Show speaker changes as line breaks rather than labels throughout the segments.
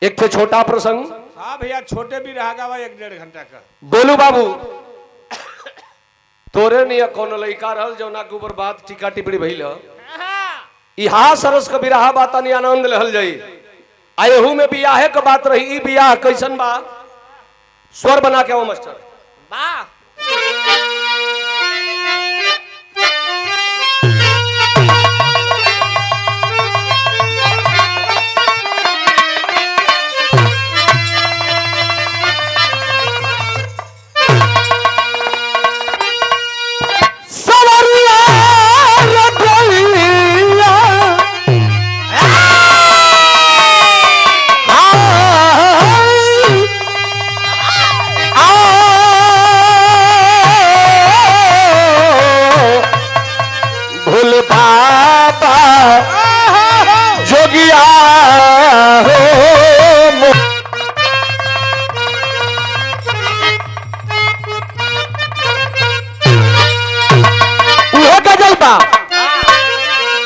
एक थे छोटा प्रसंग।
हाँ भैया, छोटे भी रहा गावा 1-1.5 घंटा का।
बोलू बाबू तोरे नहीं कौन लड़का रहल जौना के ऊपर बात टीका टिप्पणी भइल इहा सरस के बिरहा बाता नहीं आनंद लहल जाई। आयहू में बियाहे के बात रही। ई बियाह कैसन बा स्वर बना के वो मास्टर
वाह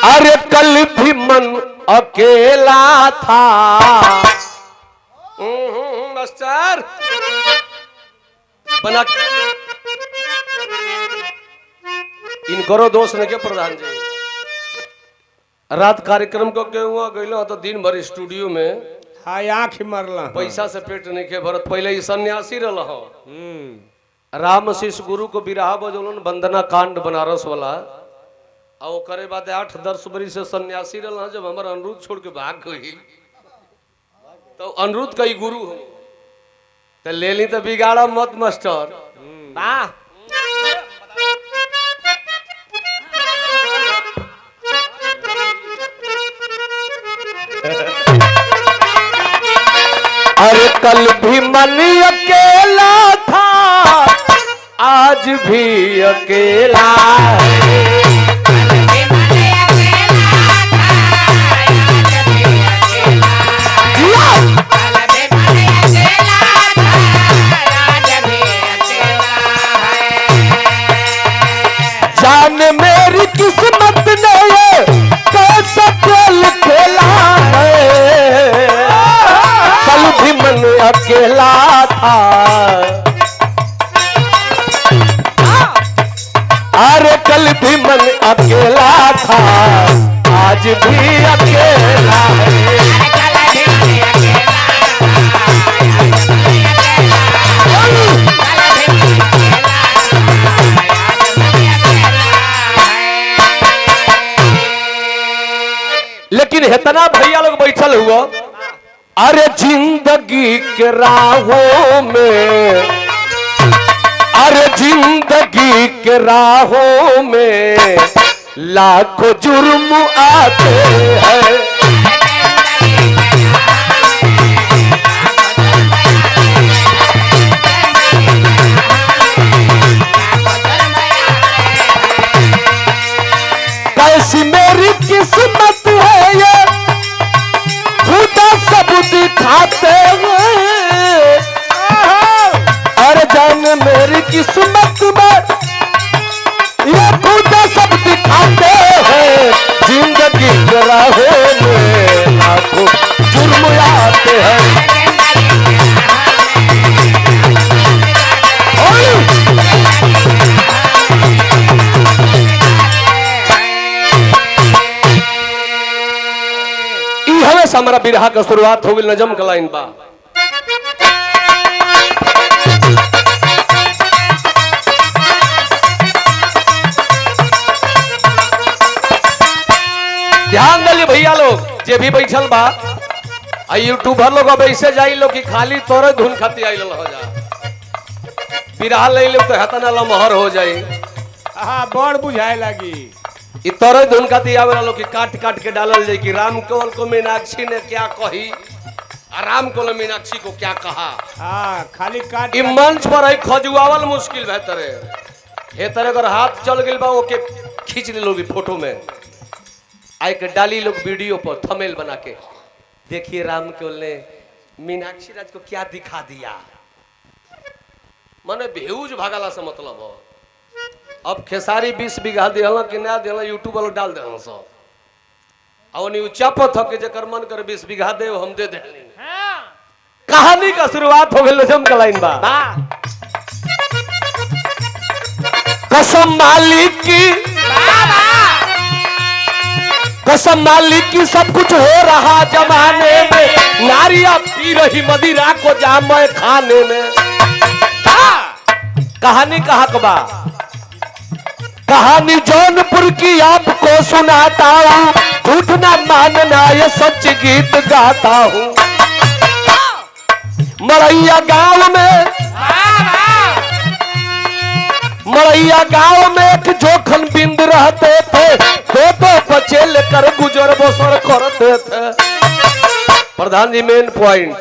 अरे कल भी मन अकेला था। मास्टर बना इनको दोष नहीं के प्रधान जी। रात कार्यक्रम को के हुआ गइलो तो दिन भर स्टूडियो में
हाँ आँख मरला
पैसा से पेट नहीं के भरत। पहले ही सन्यासी रहा हो राम शिष्य गुरु को बिरहा बजौलन वंदना कांड बनारस वाला और करे बाद 8-10 बरी से सन्यासी रहा। जब हमारा अनिरुद्ध छोड़ के भाग गई तो अनिरुद्ध कई गुरु हो तो ले ली तो बिगाड़ा मत मास्टर। अरे कल भी मन अकेला था आज भी अकेला है। जान मेरी किस्मत ने ये कैसा खेल खेला है। कल भी मन अकेला था अरे कल भी मन अकेला था आज भी अकेला है। लेकिन इतना भैया लोग बैठल हुआ अरे जिंदगी के राहों में अरे जिंदगी के राहों में लाखों जुर्म आते हैं। कैसी मेरी किस्मत है ये खुदा सब दिखाते हैं। अरे जान मेरी किस्मत में ये खुदा सब दिखाते हैं। जिंदगी के राहों में लाखों जुर्म आते हैं। हमारा बिरहा का शुरुआत हो गई नजम का लाइन बा। ध्यान दिलिए भैया लोग जे भी बैठल बा आ यूट्यूबर लोग अब ऐसे जाई लो कि खाली तोरे धुन खाती आई हो जा बिरहा ले लो तो हतना लमहर हो जाए।
हाँ बड़ बुझाए लगी
इतरे धुन खाती आवे लो कि काट काट के डालल जाए कि राम केवल को मीनाक्षी ने क्या कही और राम केवल मीनाक्षी को क्या कहा।
हाँ खाली काट
मंच पर है खजुआवल मुश्किल बेहतर है। तरह अगर हाथ चल गई बा ओके खींच ले लोगी फोटो में आई के डाली लोग वीडियो पर थंबनेल बना के देखिए राम केवल ने मीनाक्षी राज को क्या दिखा दिया। माने व्यूज भागला से मतलब हो। अब खेसारी 20 बीघा दिहला कि ना दिहला यूट्यूब वाला डाल देहला सब और नी चापत हो के जकर मन कर 20 बीघा दे हम दे देली।
हाँ
कहानी का शुरुआत हो गई जम का लाइन बा कसम मालिक की कसम मालिक की सब कुछ हो रहा जमाने में नारिया पी रही मदिरा को जाम खाने में। कहानी कहा कबा कहानी जौनपुर की आपको सुनाता हूँ झूठ ना मानना ये सच गीत गाता हूँ। मरैया गांव में एक जोखन बिंद रहते थे दो बच्चे लेकर गुजर बसर करते थे। प्रधान जी मेन पॉइंट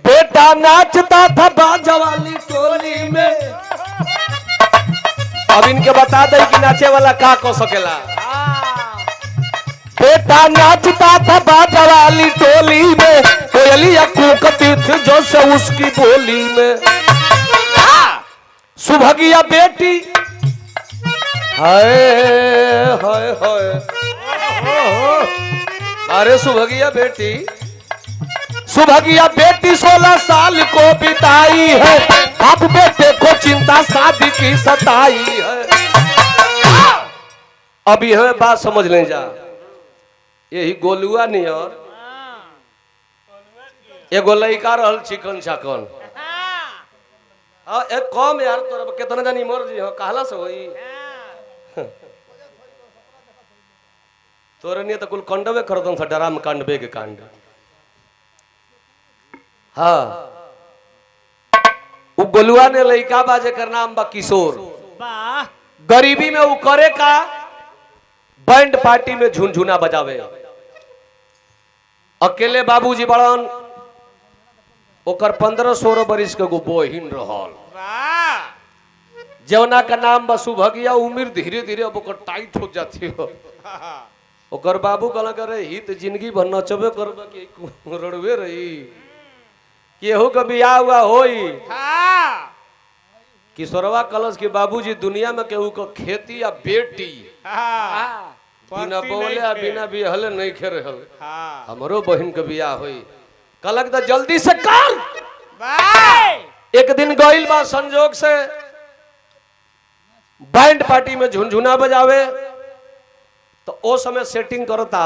बेटा नाचता था बाजा वाली टोली में। अब इनके बता दे कि नाचे वाला का को सकेला। बेटा नाचता था बाजा वाली टोली में कोयलिया कूकती थी जो से उसकी बोली में। सुभगिया बेटी हाय हाय हाय अरे सुभगिया बेटी 16 साल को बिताई है अब बेटे को चिंता शादी की सताई है। अब यह बात समझ लें जा यही गोलुआ नियर एगो लड़का रहल चिकन चाकन एक कम यार तोरा कितना जानी मर जी हो कहला से होई तोरे नहीं तो कुल कंडवे करतन सा डराम कांड बेग कांड। हाँ वो गोलुआ ने लड़का बाजे कर नाम बा किशोर गरीबी में वो करे का बैंड पार्टी में झुनझुना बजावे। अकेले बाबूजी बड़न ओकर 15-16 बरिस के गो बहिन रहल जवना का नाम बा सुभगिया। उम्र धीरे धीरे अब ओकर टाइट हो जाती हो। ओकर बाबू कहला करे ही तो जिंदगी भर नचबे करबे कि रड़वे रही केहू का बियाह हुआ होई। किशोरवा कलश के बाबूजी दुनिया में केहू को खेती या बेटी बिना बोले या बिना बिहले नहीं खे रहल हमरो बहन के बियाह होई कलक तो जल्दी से कर। एक दिन गइल बा संजोग से बैंड पार्टी में झुनझुना बजावे तो ओ समय सेटिंग करता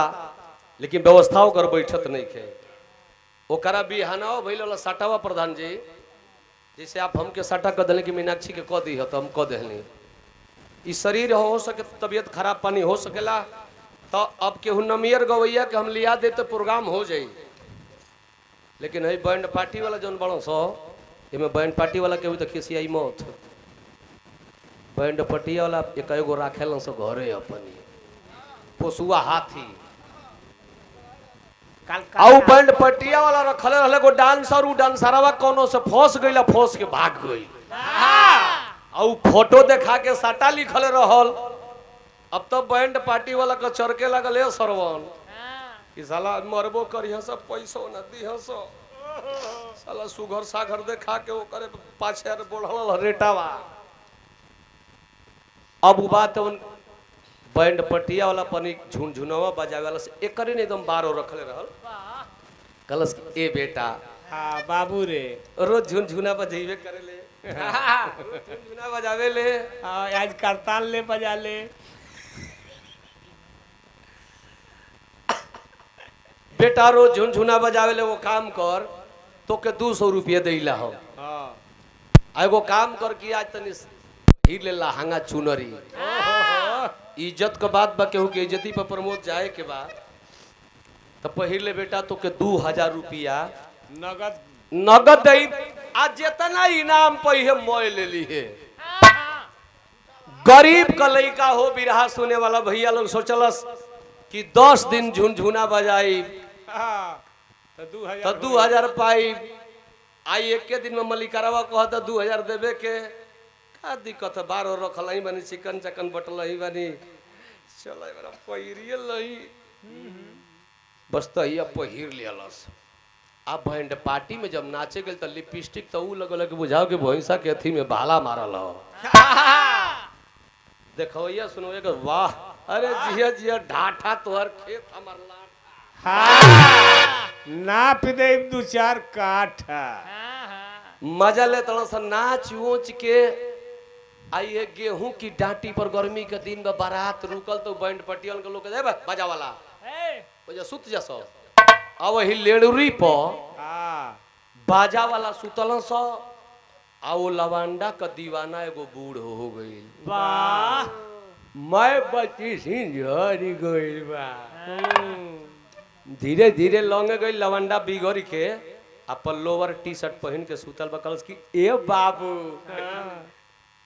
लेकिन व्यवस्था कर बैठत नहीं खे। ओकरा बिहाना भइल वाला साटावा प्रधान जी जैसे आप हमके साटा कह दिले कि मीनाक्षी के कह दी हो तो हम कह दिली ई शरीर हो सके तबीयत खराब पानी हो सकेला तो अब केहू नमियर गवैया के हम लिया दे तो प्रोग्राम हो जाई। लेकिन है बैंड पार्टी वाला जौन बड़ो सो इमे बैंड पार्टी वाला केहू तो खिसियाई मौत बैंड पटिया वाला एक एगो राखेल सो घरे अपनी पोसुआ हाथी आउ बैंड पटिया वाला रखले रहले गो डांसर उ डांसरवा कोनो से फंस गइला फंस के भाग गई आउ फोटो देखा के साटा लिखले रहल। अब तो बैंड पार्टी वाला का चरके लगल है सरवन कि साला मरबो करिह सब पैसो न दिह सो साला सुगर सागर देखा के वो करे पाछे बोलल रेटावा। अब उ बात उन बैंड पटिया वाला पनी झुनझुनवा बजावे वाला से एक करी नहीं एकदम बारो रखले रहल कलस ए बेटा
हाँ बाबू रे
रोज झुनझुना बजेबे करे ले झुनझुना बजावे ले
आज करताल ले बजा ले
बेटा रोज झुनझुना बजावे ले वो काम कर तो के 200 रुपया देला हो। एगो काम कर कि आज तनी ही ले लहंगा चुनरी इज्जत के बात बा केहू के इज्जती पर प्रमोद जाए के बाद तो पहिर ले बेटा तो के 2000 रुपया नगद दई आज जितना इनाम पहिए मोय ले ली है। गरीब का लड़का हो बिरहा सुने वाला भैया लोग सोचलस कि 10 दिन झुनझुना बजाई तो 2000 पाई आई एक के दिन में मलिकारवा कहता 2000 देवे के का दिक्कत है 12 रखल ही बनी चिकन चकन बटल ही बनी चल पहिरिए लही बस तो ही पहिर लियलस। अब बैंड पार्टी में जब नाचे गए तो लिपस्टिक तो ऊ लगल कि बुझाओ कि भैंसा के अथी में भाला मारल हो देखो ये सुनो एक वाह अरे जिया जिया ढाठा तोहर खेत हमर लाठा
नाप दे दू चार काठा।
मजा ले तड़ा सा नाच ऊंच के आइए गेहूं की डांटी पर गर्मी के दिन में बारात रुकल तो बैंड पटियन के लोग कहे बाजा वाला वजह सुत जसो अब ही लेड़ुरी पर बाजा वाला सुतल सो आ वो लवांडा का दीवाना एगो बूढ़ हो गई।
वाह
मैं बची सी झड़ी गई बा। धीरे धीरे लौंगे गई लवंडा बिगड़ के अपन लोअर टी शर्ट पहन के सुतल बकल की ए बाबू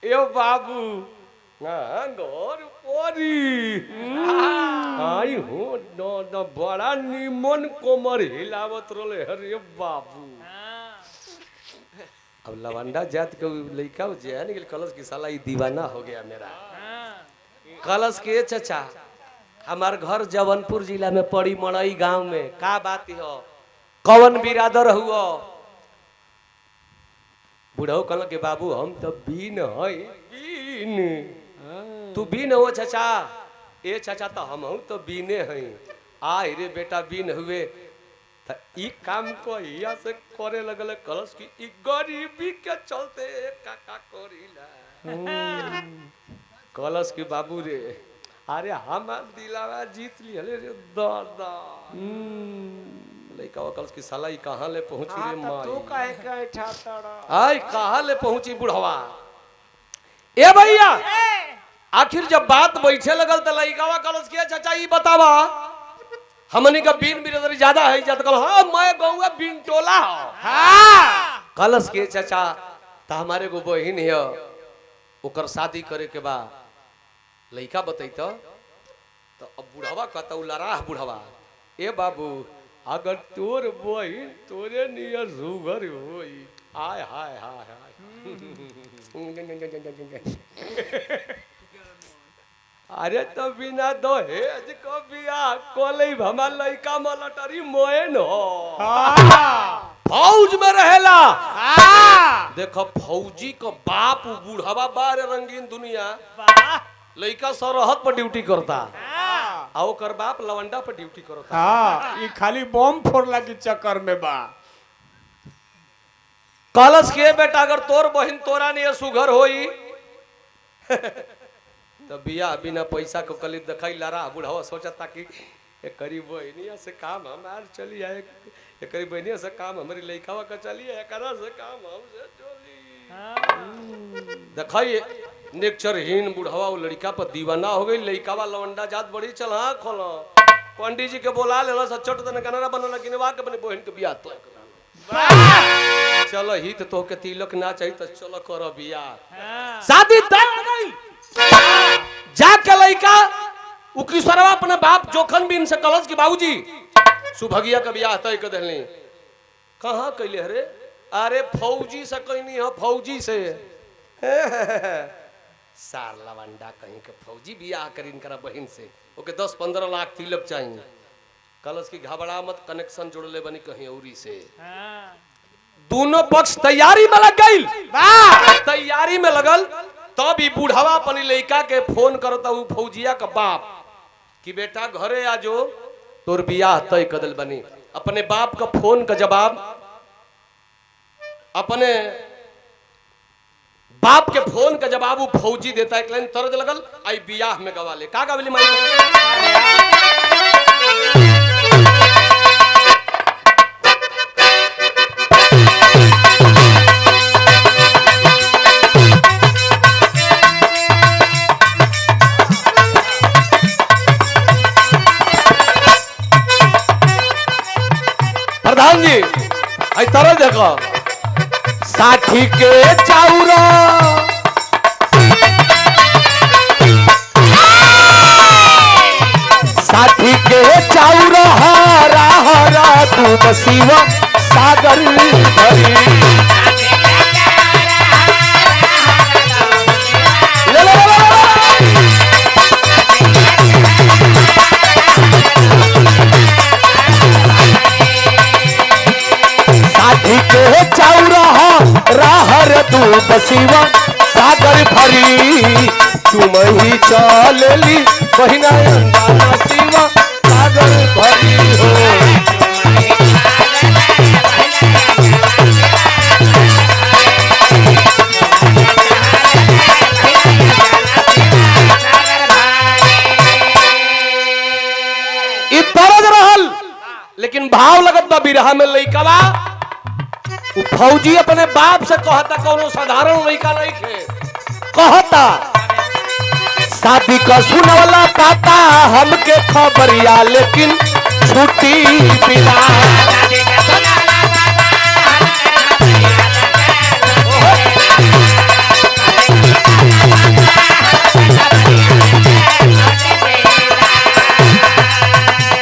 ए बाबू घर पोरी आई हो न बड़ा निमन कोमर हिलावत रोले अरे बाबू। अब लवंडा जात के लड़का जे है निकल कलश की साला ई दीवाना हो गया मेरा। कलश के चचा हमार घर जबलपुर जिला में पड़ी मड़ई गांव में का बात हो कौन बिरादर हुआ बुढ़ऊ कहल के बाबू हम तो बीन है बीन तू बीन हो चचा ए चचा तो हम तो बीने हैं आय रे बेटा बीन हुए त ई काम को हिया से करे लगल कलश की ई गरीबी के चलते काका करीला। कलश की बाबू रे अरे हमार दिलावा जीत ली रे दादा। लइका कलश की साला ई कहां ले पहुंची रे माई
तू काहे काहे ठातड़ा
आय कहां ले पहुंची बुढ़वा। ए भैया आखिर जब बात बैठे लगल त लइकावा कलश के चाचा ई बतावा हमनी का बीन बिरदरी ज्यादा है जत कल हां मैं गौवा बीन टोला
हां
कलश के चाचा त हमारे को बहिन है ओकर शादी करे के बा लइका बतैत तो अब बुढ़वा कहता लराह बुढ़वा ए बाबू अगर तोर बहिन तोरे नियर सुगर होई आय हाय हाय हाय अरे तो बिना दहेज को बियाह कोले हमार लइका मलटरी मोएन हो फौज में रहेला। देखो फौजी को बाप बूढ़वा बार रंगीन दुनिया लइका सरहद पर ड्यूटी करता आ ओकर बाप लवंडा पर ड्यूटी करता।
हां ई खाली बम फोड़ला के चक्कर में बा।
कलश के बेटा अगर तोर बहिन तोरा नियर सुघर होई तो बियाह बिना पैसा को कली दिखाई लरा बुढ़ावा सोचता कि करीब बहनिया से काम हमार चली आए करीब बहनिया से काम हमारी लइकावा का चली है करा से काम हमसे चली दिखाइए नेचरहीन बुढ़ावा वो लड़का पर दीवाना हो गई लइकावा लवंडा जात बड़ी चल हाँ खोलो पंडित जी के बोला लेला सचट तने कनारा बनला किनवा के अपने बहन के बियाह तो चलो हित तो के तिलक ना चाहिए तो चलो करो बियाह शादी तय हो गई। जाके लइका उकिसरवा अपने बाप जोखन बिन से कलश की बाबूजी सुभगिया का बियाह तय कर देली कहां कैले रे अरे फौजी से कहनी हो फौजी से सार लवंडा कहीं के फौजी बियाह करीन करा बहन से ओके 10-15 लाख तिलक चाहिए। कलश की घबरा मत कनेक्शन जोड़ले बनी कहीं औरी से दोनों पक्ष तैयारी में लग गई। तैयारी में लगल तब ही बुढ़ावा अपनी लइका के फोन करता हूँ फौजिया का बाप कि बेटा घरे आ जो तोर बियाह तय कदल बनी। अपने बाप का फोन का जवाब अपने बाप के फोन का जवाब वो फौजी देता है एक तरज लगल आई बियाह में गवा ले का गवली माई प्रधान जी आई तरह देखो साठी के चाउरा साठी के चाउरा हरा हरा दूध शिवा सागर भरी साठी के चाउरा राहर दूध शिवा सागर भरी तुम ही चलली बहिना अंगाना शिवा सागर भरी हो बियाह में लइकवा उ फौजी अपने बाप से कहता कोनो साधारण लइका नहीं खे कहता शादी का सुनवला पापा हमके खबरिया लेकिन छुट्टी बिना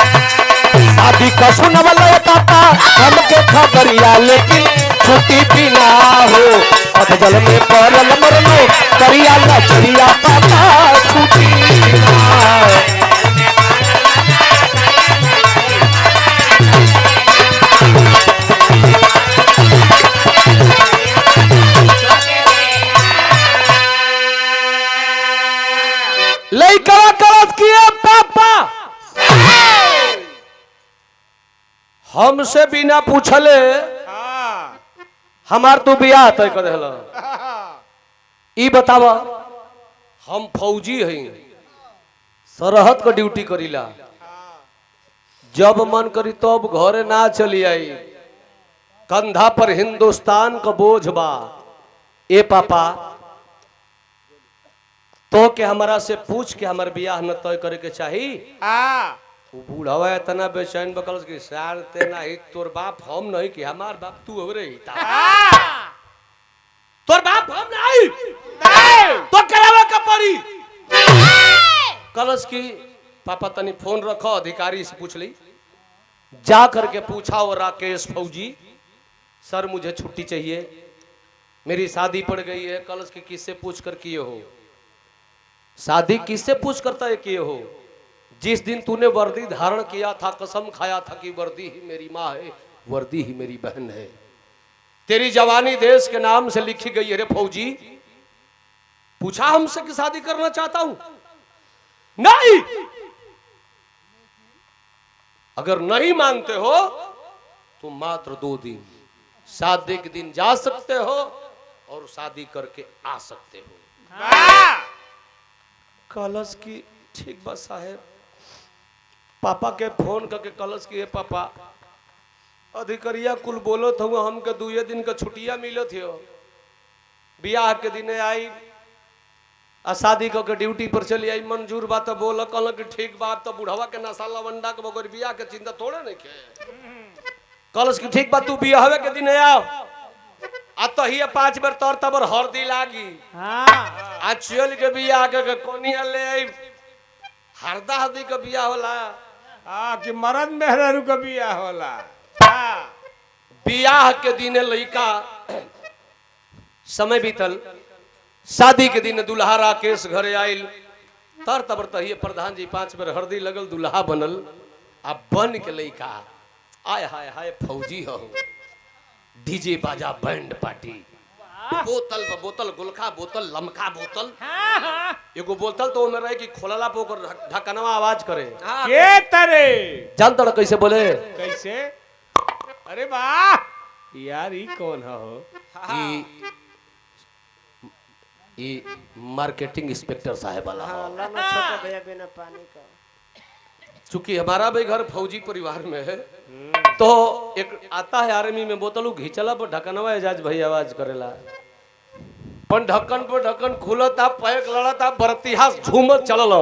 शादी का सुनवला पापा हमके खबरिया लेकिन छुट्टी बिना हो अधजल में पड़ल मरनो करिया लचरिया पापा छुट्टी बिना लइका करत किए पापा हमसे बिना पूछले हमार तू बियाह तय कर देला ई बतावा हम फौजी हई सरहद का ड्यूटी करीला जब मन करी तब घरे ना चली आई कंधा पर हिंदुस्तान का बोझ बा ए पापा तो के हमारा से पूछ के हमार बियाह न तय करे के चाही वो बूढ़वा इतना बेचैन बकल कि सार ते नहीं तोर बाप हम नहीं कि हमार बाप तू हो रही तोर बाप हम नहीं तो करावे का पड़ी कलश की पापा तनी फोन रखो अधिकारी से पूछ ली जा करके पूछा वो राकेश फौजी सर मुझे छुट्टी चाहिए मेरी शादी पड़ गई है कलश की किससे पूछ कर किए हो शादी किससे पूछ करता है किए हो जिस दिन तूने वर्दी धारण किया था कसम खाया था कि वर्दी ही मेरी माँ है वर्दी ही मेरी बहन है तेरी जवानी देश के नाम से लिखी गई है रे फौजी पूछा हमसे कि शादी करना चाहता हूं नहीं अगर नहीं मानते हो तो मात्र 2 दिन शादी के दिन जा सकते हो और शादी करके आ सकते हो कलश की ठीक बा साहेब पापा के फोन करके कलश की पापा अधिकारिया कुल बोलो था हमके 2 दिन का छुट्टिया मिलो थे बियाह के दिन आई आ शादी करके ड्यूटी पर चली आई मंजूर बात बोल कल कि ठीक बात तो बुढ़वा के नशा लवंडा के बगैर बियाह के चिंता थोड़े नहीं के कलश की ठीक बात तू बियाहवे के दिन आओ आ तो ही 5 बार तोर तबर हरदी लागी आ चल के बियाह के कोनिया ले आई हरदा हरदी के बियाह होला
कि मर्द मेहरारू का बियाह होला
बियाह के दिन लइका समय बीतल शादी के दिन दुल्हा राकेश घरे आइल तर तबर तहिए प्रधान जी 5 बार हरदी लगल दुल्हा बनल आ बन के लइका आय हाय हाय फौजी हो डीजे बाजा बैंड पार्टी बोतल बोतल गुलखा बोतल लमका बोतल एगो बोतल तो में रहे कि खोलला पे ओकर ढक्कनवा आवाज करे
के तरे
जानता कैसे बोले
कैसे अरे वाह यार ई कौन हो
ई मार्केटिंग इंस्पेक्टर साहब वाला
छोटा भैया बिना पानी का
चूंकि हमारा भी घर फौजी परिवार में है तो एक आता है आर्मी में बोतल घिंचला पर ढक्कनवा एजाज भाई आवाज करेला पर ढक्कन खुलता पैक लड़ता बरतिहास झूमत चलल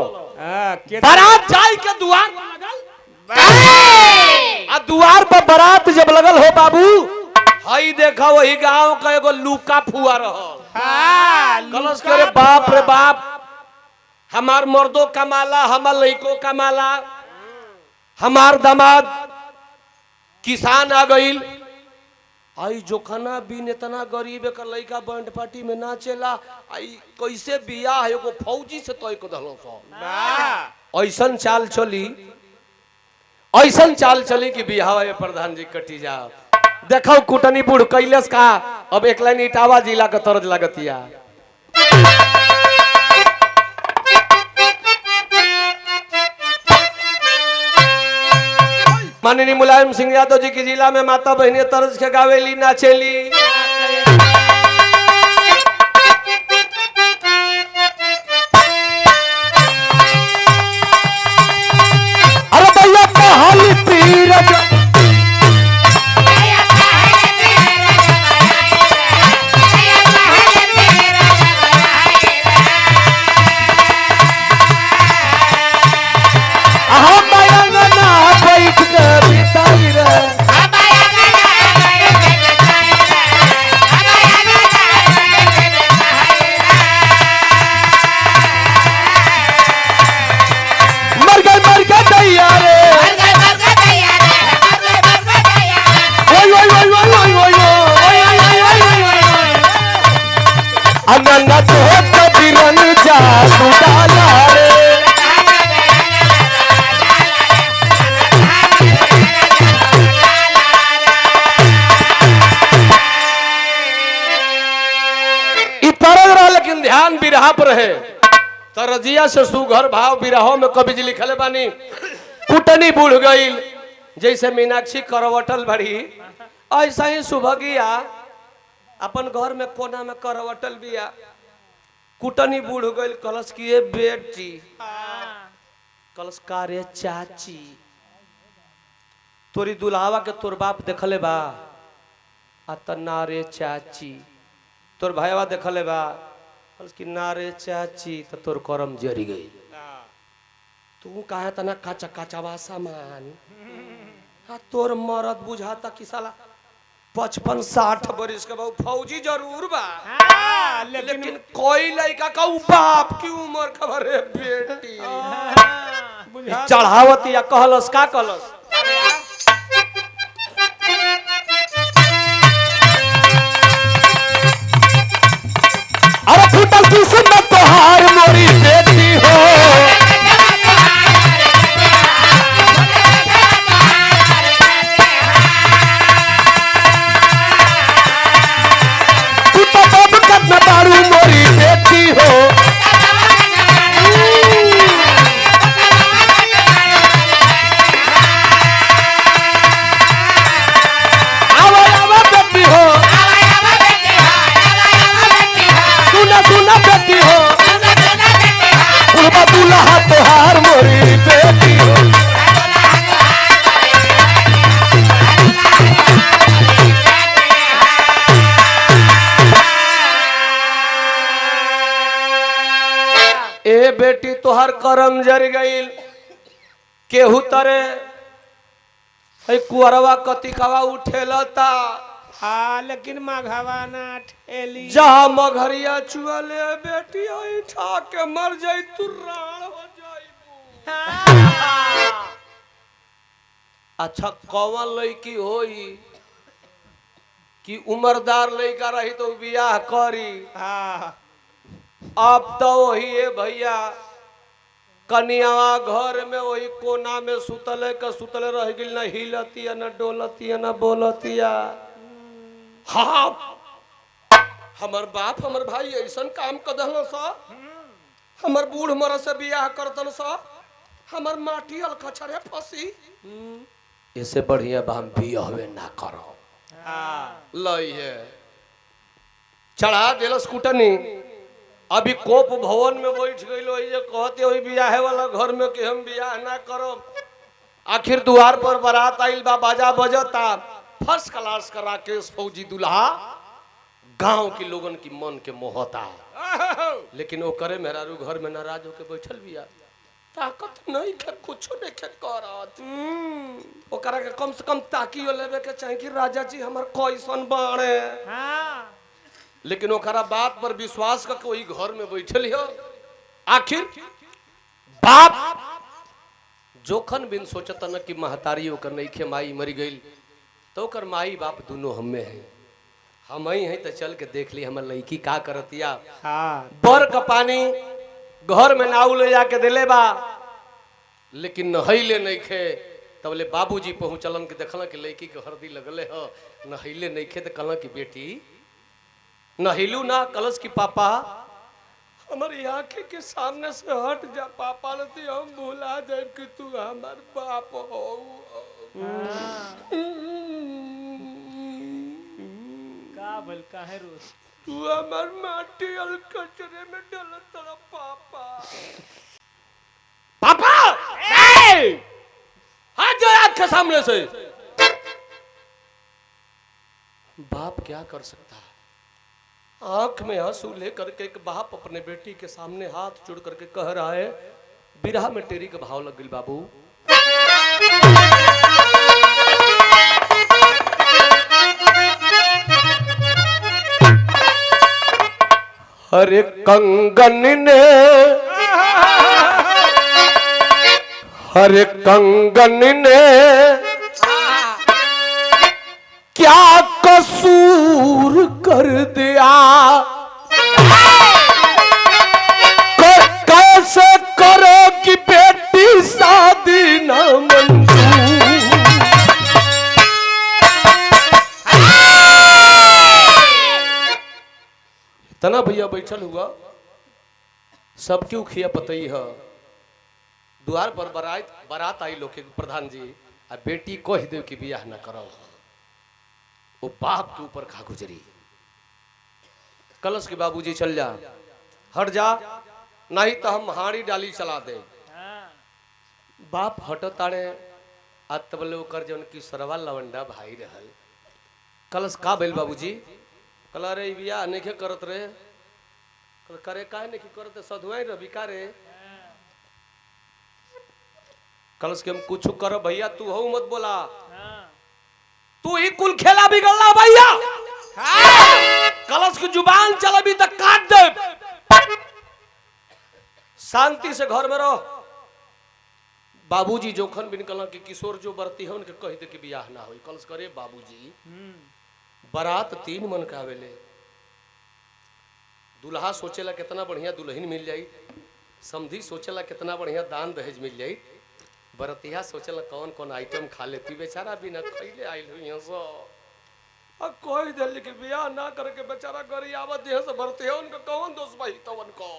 बारात जाई के दुआर पर लगल आ दुआर पर बारात जब लगल हो बाबू हई देखा वही गांव का एगो लूका फुआ रहल कलश करे बाप रे बाप हमार मर्दों का माला हमार लइकों का माला हमार दामाद किसान आ गईल आई जोखना बिन इतना गरीब एक लड़का बैंड पार्टी में नाचेला आई कैसे बियाह एगो फौजी से तय कर दलो सो ऐसन चाल चली कि बियाह प्रधान जी कटी जाओ देखो कुटनी बूढ़ कैलेस का अब एक लाइन इटावा जिला का तर्ज लगतिया माननीय मुलायम सिंह यादव जी के जिला में माता बहने तर्ज के गावेली नाचेली अरे भैया पहाड़ी पीर अनन तो कबीरन जादू डाला रे लेकिन ध्यान बिरहा पर है तरजिया से सुघर भाव बिरहों में कवि जी लिखले बानी कुटनी बूढ़ गई जैसे मीनाक्षी करवटल भरी ऐसा ही सुभगिया अपन घर में कोना में करवटल बिया कुटनी बूढ़ गई कलश की बेटी कलश का रे चाची तोरी दुल्हावा के तोर बाप देखले बा अतना रे चाची तोर भाईवा देखले बा कि नारे चाची तो तोर करम जरी गई तू कहा तना काचा काचावा सामान हाँ तोर मरद बुझाता कि साला 55-60 बरिस के बहु फौजी जरूर बा लेकिन कोई लड़का का बाप की उम्र खबर है बेटी चढ़ावती या कहलस का कहलस अरे फूटल किस्मत तोहार मोरी बेटी हो तू तो बब कतना बारू मोरी बेटी हो आवा आवा बेटी हो सुना बेटी हो फुलबा दुल्हा तोहार मोरी बेटी हो ए बेटी तोहार करम जर गईल केहू तरे है कुअरवा कतिकावा उठेलता
हाँ लेकिन मघवा ना ठेली
जहाँ मघरिया चुअले बेटी उठा के मर जाई तू राण हो जाई अच्छा कौन लड़की होई कि उम्रदार लड़का रही तो बियाह करी
हाँ
अब तो वही है भैया कनियावा घर में वही कोना में सुतले का सुतले रह गई न हिलतिया न डोलतिया न बोलतिया हाँ हमर बाप हमर भाई ऐसा काम कदल सा हमर बूढ़ मर से बियाह करतन सा हमर माटी अलखछरे फसी इससे बढ़िया हम बियाहवे ना करो लई है चढ़ा दिलस कुटनी अभी कोप भवन में बैठ गई जे कहते हुई बियाह वाला घर में कि हम बियाह ना करो आखिर द्वार पर बारात आइल बा बाजा बजता फर्स्ट क्लास का राकेश फौजी दुल्हा गांव के लोगन की मन के मोहता लेकिन वो करे मेहरारू घर में नाराज होके बैठल बिया ताकत नहीं के कुछो नहीं के करत ओकरा के कम से कम ताकियो लेवे के चाहे कि राजा जी हमर कैसन बाणे
हाँ
लेकिन ओकरा बात पर विश्वास का कोई घर में बैठल हो आखिर बाप जोखन बिन सोचता न कि महतारी ओकर नहीं खे माई मरी गई तो ओकर माई बाप दोनों हमें हैं हम ही हैं तो चल के देख ली हमर लड़की का करतिया
हाँ
बर का पानी घर में नाव ले जाके दिले बा लेकिन नहैले नहीं खे तब ले बाबूजी पहुंचलन के देखल कि लड़की के हरदी लगले ह नहैले नहीं खे तो कहल कि बेटी नहिलू ना कलश की पापा हमारी आंखें के सामने से हट जा पापा लती हम भूला जाए कि तू हमार बाप हो
का बोल काहे रोज
तू हमार माटी और कचरे में डाल तेरा पापा पापा हट जा आंख के सामने से बाप क्या कर सकता है आंख में आंसू लेकर के एक बाप अपने बेटी के सामने हाथ जोड़ करके कह रहा है बिरहा में टेरी का भाव लग गई बाबू हरे कंगन ने हरे कंगन ने क्या कसूर कर दिया तना भैया बैठल हुआ सब क्यों खिया पतई है द्वार पर बारात आई लोग के प्रधान जी आ बेटी कह दे कि बियाह न करो वो बाप के ऊपर खा गुजरी कलश के बाबूजी चल जा हट जा नहीं तो हम हाड़ी डाली चला दे बाप हट ताड़े तबले ओकर जौन की सरवा लवंडा भाई रहल कलश का बेल बाबूजी कल रे बियाह नहीं करत रे करे काहे नहीं करत सधुआई रवि का रे कलश के हम कुछ कर भैया तू हो मत बोला तू ही कुल खेला बिगड़ला भैया कलश की जुबान चलबी तो काट दे शांति से घर में रहो बाबूजी जोखन बिन कला कि किशोर जो बरती है उनके कह दे कि बियाह ना हो कलश करे बाबूजी बारात 3 मन का आवेले दुल्हा सोचेला कितना बढ़िया दुल्हन मिल जाई समधी सोचेला कितना बढ़िया दान दहेज मिल जाई बरतिया सोचेला कौन कौन आइटम खा लेती बेचारा बिना खैले आइल हुई सो अब कोई दिल के बियाह ना करके बेचारा गरी आवत देह से बरतिया उनका कौन दोस्त भाई तवन को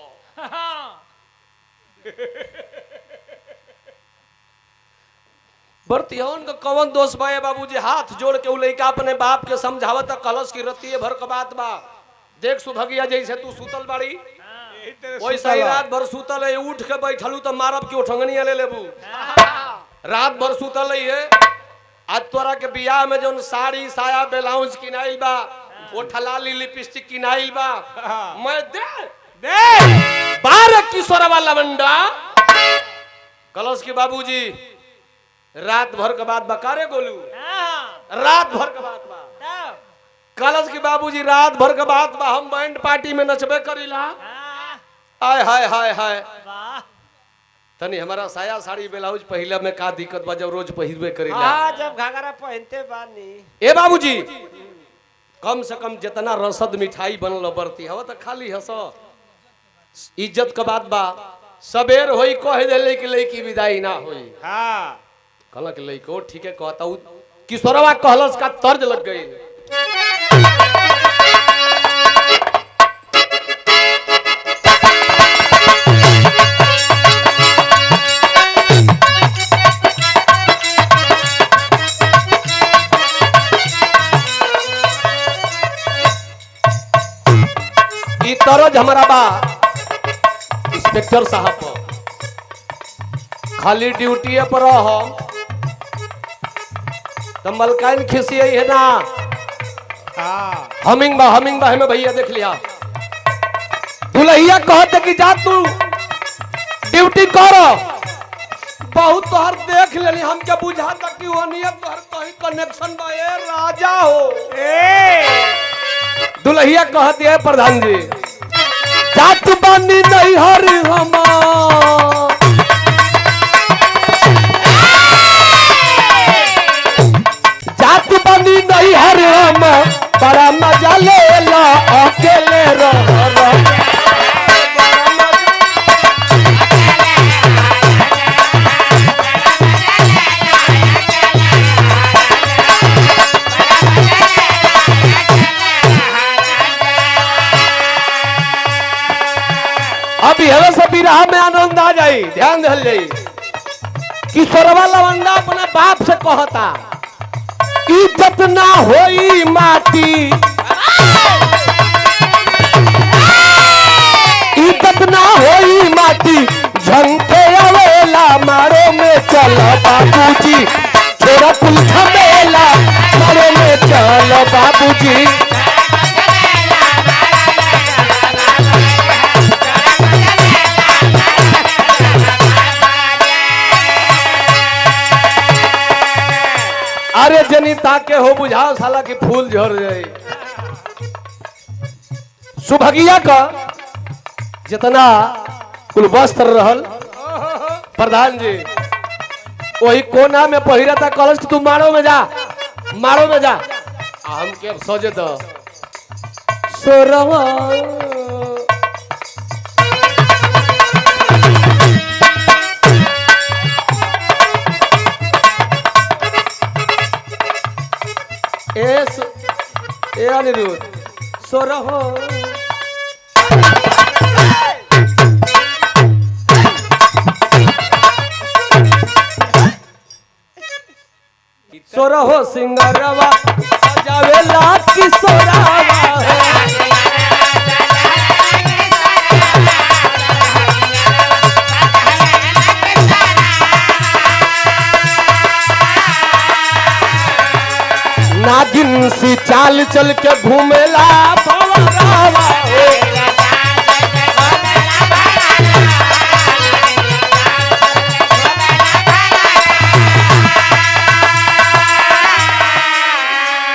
बरतियौन का कौन दोस्त बा बाबूजी हाथ जोड़ के उ लइका अपने बाप के समझावत कलश की रतिये भर के बात बा देख सुभगिया जैसे तू सुतल बाड़ी वैसे ही रात भर सुतल है उठ के बैठलू तो मारब की उठंगनिया ले लेबू रात भर सुतल है आज तोरा के बियाह में जौन साड़ी साया ब्लाउज किनाइल बा ओठलाली लिपस्टिक किनाइल बा मैं दे 12 किशोर वाला लवंडा कलश के बाबूजी रात भर के बाद बकारे गोलू रात भर के बाद बा कलश के बाबूजी रात भर के बाद बा हम बैंड पार्टी में नचबे करीला हाय हाय हाय हाय तनी हमारा साया साड़ी ब्लाउज पहिला में का दिक्कत बा जब रोज पहिरबे करीला
हां जब घाघरा पहनते बानी
ए बाबूजी कम से कम जितना रसद मिठाई बनल बरती हवा त खाली हस इज्जत के बात बा सबेर होई कह देले कि लड़की विदाई ना होई
हां
कहला कि लड़को ठीक है कहता हूं किशोरवा कहलस का तर्ज लग गई ई तरज हमारा बा इंस्पेक्टर साहब खाली ड्यूटी पर हम तो मलकाइन खिसी है ना हमिंग बा हमें भैया देख लिया दुल्हिया कहते कि जा तू ड्यूटी कर बहुत तोहर देख लेनी हम क्या बुझाता कि वो नियत तोहर कहीं कनेक्शन बा ए राजा हो दुल्हिया कहती है प्रधान जी जात बानी नहीं हर हमार जात बानी नहीं हर हम बड़ा मजा ले ला अकेले रह अभी हवे से बिरहा में आनंद आ जाई ध्यान दे जाई किशोरवा लवंडा अपने बाप से कहता इज्जत ना होई माटी इज्जत ना होई माटी झंके अवेला मारो में चल बाबूजी छोरा कुल झमेला मारो में चल बाबूजी अरे जनी ताके हो बुझाओ साला की फूल झड़ जाए सुभगिया का जितना कुल वस्त्र रहल प्रधान जी वही कोना में पहिरा था कलश तू मारो में जा हम के सजे दो सोरवा ए अनिरुद्ध सोरहो सोरहो सिंगरवा सजावेला किशोरावा है। नागिन सी चाल चल के घूमेला भंवरावा हो।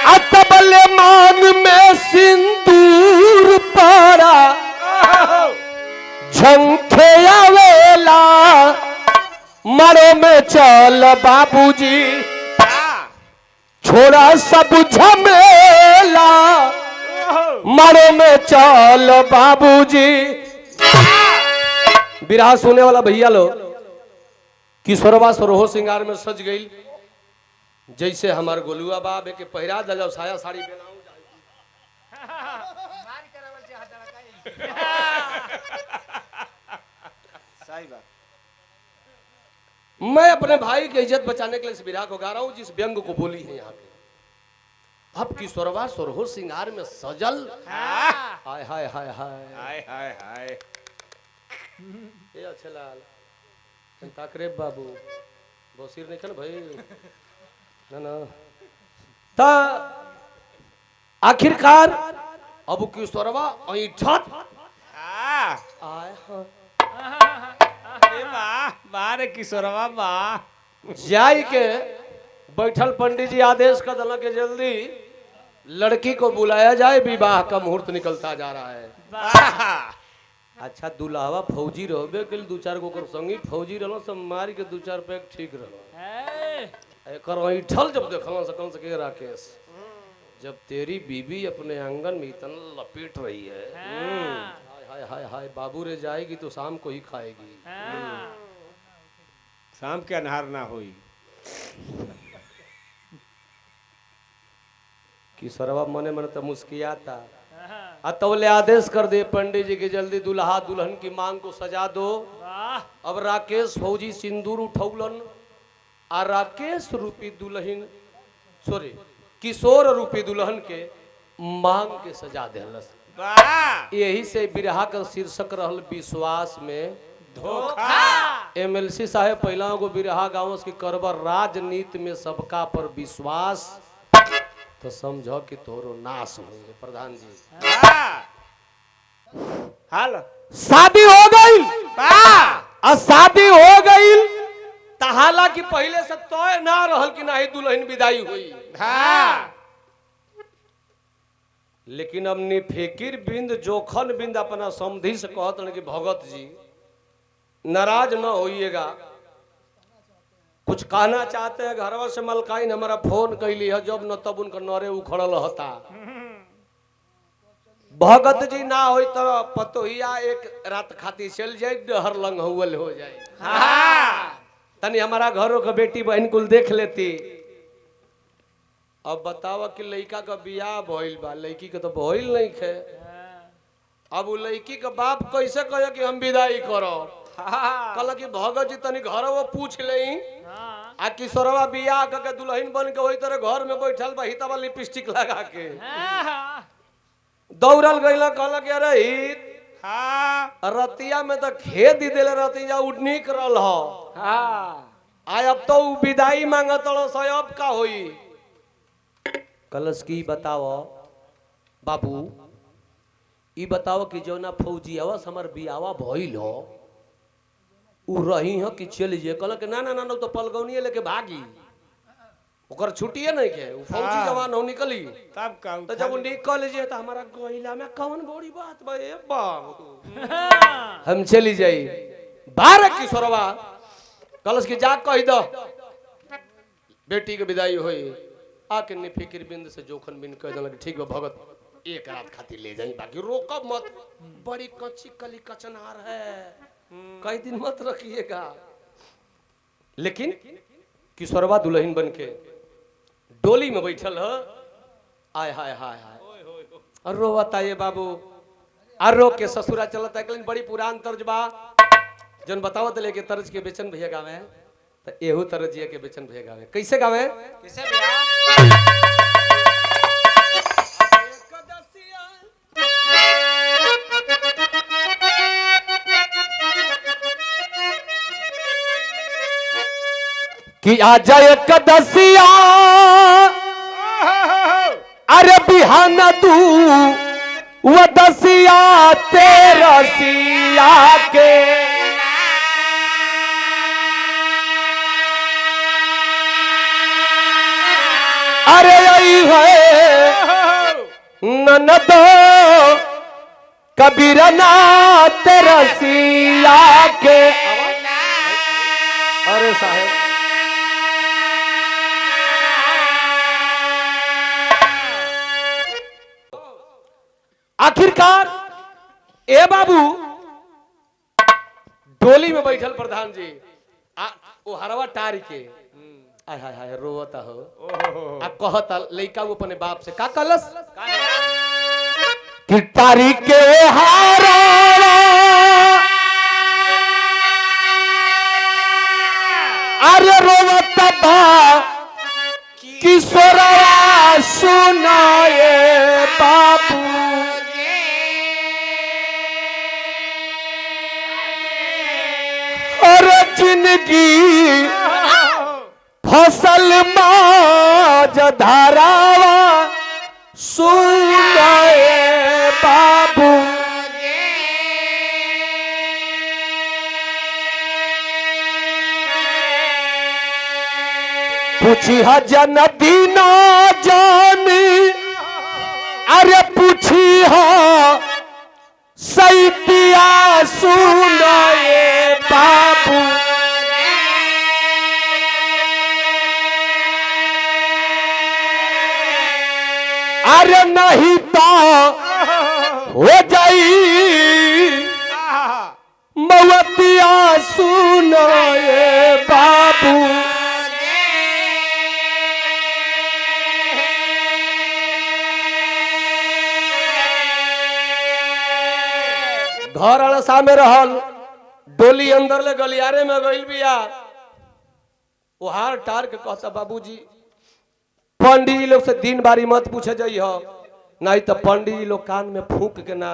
अतबले मांग में सिंदूर पारा झंखे आवेला मरो में चल बाबूजी छोड़ा सब झमेला मरो में चल बाबूजी। बिरहा सुने वाला भैया लो किशोरवा सरोहो सिंगार में सज गई जैसे हमार गोलुआ बाब के पहिरा दल जाओ साया साड़ी बनाऊं
सही बात।
मैं अपने भाई की इज्जत बचाने के लिए इस बिरहा को गा रहा हूं जिस व्यंग को बोली है यहाँ पे। अब किशोरवा सरोहो सिंगार में सजल हाय हाय हाय हाय
हाय हाय हाय।
ये अच्छे लाल ताकरे बाबू बसीर नहीं भाई ना ना ता आखिरकार अब किशोरवा ऐठत आय हाँ
वाह रे किशोरवा वाह।
जाई के बैठल पंडित जी आदेश कर दिला के जल्दी लड़की को बुलाया जाए विवाह का मुहूर्त निकलता जा रहा है। अच्छा दुल्हावा फौजी रहबे के दू चार गो संगी फौजी रहलो सब मार के दू चार पैक ठीक रहो। एकर ऐठल जब देखल सकल सके राकेश जब तेरी बीबी अपने आंगन में इतना लपेट रही है हाय हाय हाय बाबू रे जाएगी तो शाम को ही खाएगी।
शाम के अनहार ना हुई।
किशोरवा मने मने तो मुस्कियाता अतौले आदेश कर दे पंडित जी के जल्दी दुल्हा दुल्हन की मांग को सजा दो। अब राकेश फौजी सिंदूर उठौलन आ राकेश रूपी दुल्हन सॉरी किशोर रूपी दुल्हन के मांग के सजा देलस। यही से बिरहा का शीर्षक रहल विश्वास में
धोखा।
एमएलसी साहब पहला गो बिरहा गाँव की करबर राजनीति में सबका पर विश्वास तो समझो कि तोरो नाश होंगे। प्रधान जी
हाल
शादी हो गई और शादी हो गई तो हालांकि पहले से तय ना रहल कि नहीं दुल्हन विदाई हुई लेकिन अब निफिकिर बिंद जोखन बिंद अपना समधि से कहत कि भगत जी नाराज न होइएगा कुछ कहना चाहते हैं। घरवा से मलकाइन हमारा फोन कैली है जब न तब उनका नरे उखड़ल होता। भगत जी ना हो तो पतोहिया एक रात खाती चल जाए डहर लंग हुल हो जाए तनी हमारा घरों का बेटी बहन कुल देख लेती। अब बतावा कि लड़का का बियाह भइल बा लड़की के तो भइल नहीं खे। अब वो लड़की का बाप कैसे कहे कि हम विदाई करो कल कि भगत जी तनी घर वो पूछ ले आ किशोरवा बियाह करके दुल्हन बन के वही तरह घर में बैठल बा हितवा लिपस्टिक लगा के दौड़ल गइल कहल कि अरे हित रतिया में तो खेद ही दिले रतिया उड़नी करल हो आय अब तो विदाई मांगत अब का होई कलश की बताओ बाबू ई बताओ कि जो ना फौजी आवास हमार बियावा भइल हो उ रही हो कि चल जे कहल कि ना ना ना तो पलगौनिए लेके भागी ओकर छुट्टिए नहीं के उ फौजी जवान हो निकली
तब का
तो जब निकल जे तो हमारा गइला में कौन बड़ी बात बा ए बाबू हम चली जाई बारह किशोरवा कलश की जा कह दो बेटी के विदाई होई आके निफिकिर बिंद से जोखन बिन कह देलक ठीक बा भगत एक रात खातिर ले जाई बाकी रोकब मत बड़ी कच्ची कली कचनार है कई दिन मत रखिएगा। लेकिन किशोरवा दुल्हन बन के डोली में बैठल है आय हाय हाय हाय और रोवता ये बाबू आरो के ससुरा चलता है बड़ी पुरान तर्ज बा जन बताओ तो लेके तर्ज के बेचन भैया गावे तो एहू तर्जिया के बेचन भैया गावे कैसे गावे
किसे भैया
कि आ जाए कदसिया अरे बिहाना तू वो दसिया तेरा सिया के अरे आई है ननदो कबीर ना तेरा सिया के अरे साहेब आखिरकार ए बाबू डोली में बैठल प्रधान जी ओ हरवा टारी के आय हाय हाय रोता हो आ कहता लइका वो अपने बाप से का कलस कि टारी के हारा अरे रोता बा किशोरवा सुनाए बाबू जिंदगी फसल माज धारावा सुनाए बाबू पूछी जन दीना जानी अरे पूछी सैतिया सुनाए बाबू अरे नहीं तो हो जाई मवतिया सुनाए बाबू घर अड़सा में रहल डोली अंदर ले गलियारे में गइल बिया ओहार टार के कहता बाबूजी पंडित जी लोग से दिन बारी मत पूछे जाइए नहीं तो पंडित जी लोग कान में फूक के ना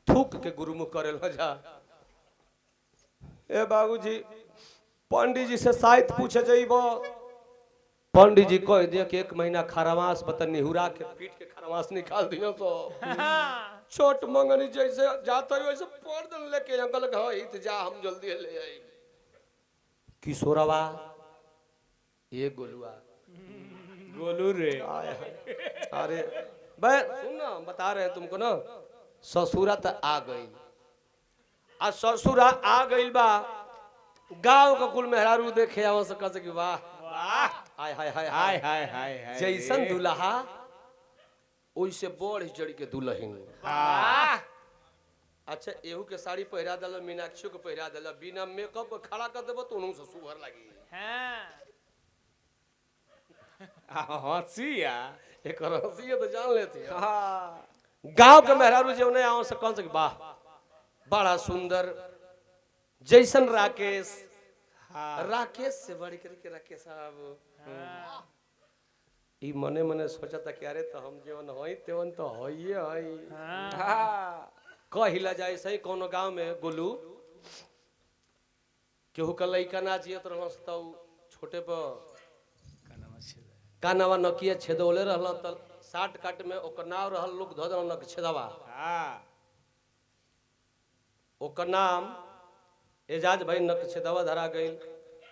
थूक के गुरुमुख करे लो जा ए बाबूजी पंडित जी से शायद पूछे जाइबो पंडित जी कह दिया कि 1 महीना खरवास बता निहुरा के पीट के खरवास निकाल दियो तो छोट मंगनी जैसे जाता है वैसे पढ़ दल लेके अंकल कहा तो जा हम जल्दी ले आई किशोरवा ये गोलुआ
गोलू रे
अरे भाई सुन ना बता रहे हैं तुमको ना ससुरा तो आ गई आ ससुरा आ गई बा गांव का कुल मेहरारू देखे आओ से कह कि वाह हाय हाय हाय हाय
हाय हाय हाय
जैसन दुल्हा ओइसे बड़ जड़ी के दुल्हन अच्छा एहू के साड़ी पहिरा दल मीनाक्षी के पहिरा दल बिना मेकअप के खड़ा कर देबो तो उन्हों से सुभर लगी
हंसिया
एक हंसी तो जान लेते हैं गांव के मेहरारू जो ने आओ से कौन से वाह बड़ा सुंदर जैसन राकेश राकेश से बड़ी करके राकेश साहब ई मने मने सोचता कि अरे तो हम जीवन होई तेवन तो होइए हई कहिला जाए सही कोनो गांव में गोलू केहू का लइका ना जियत रहल त छोटे पर कानवा नकिया छेदौले रहल त 60 काट में ओकर नाम रहल लोग ध दल नक छेदवा ओकर नाम एजाज भाई नक छेदवा धरा गई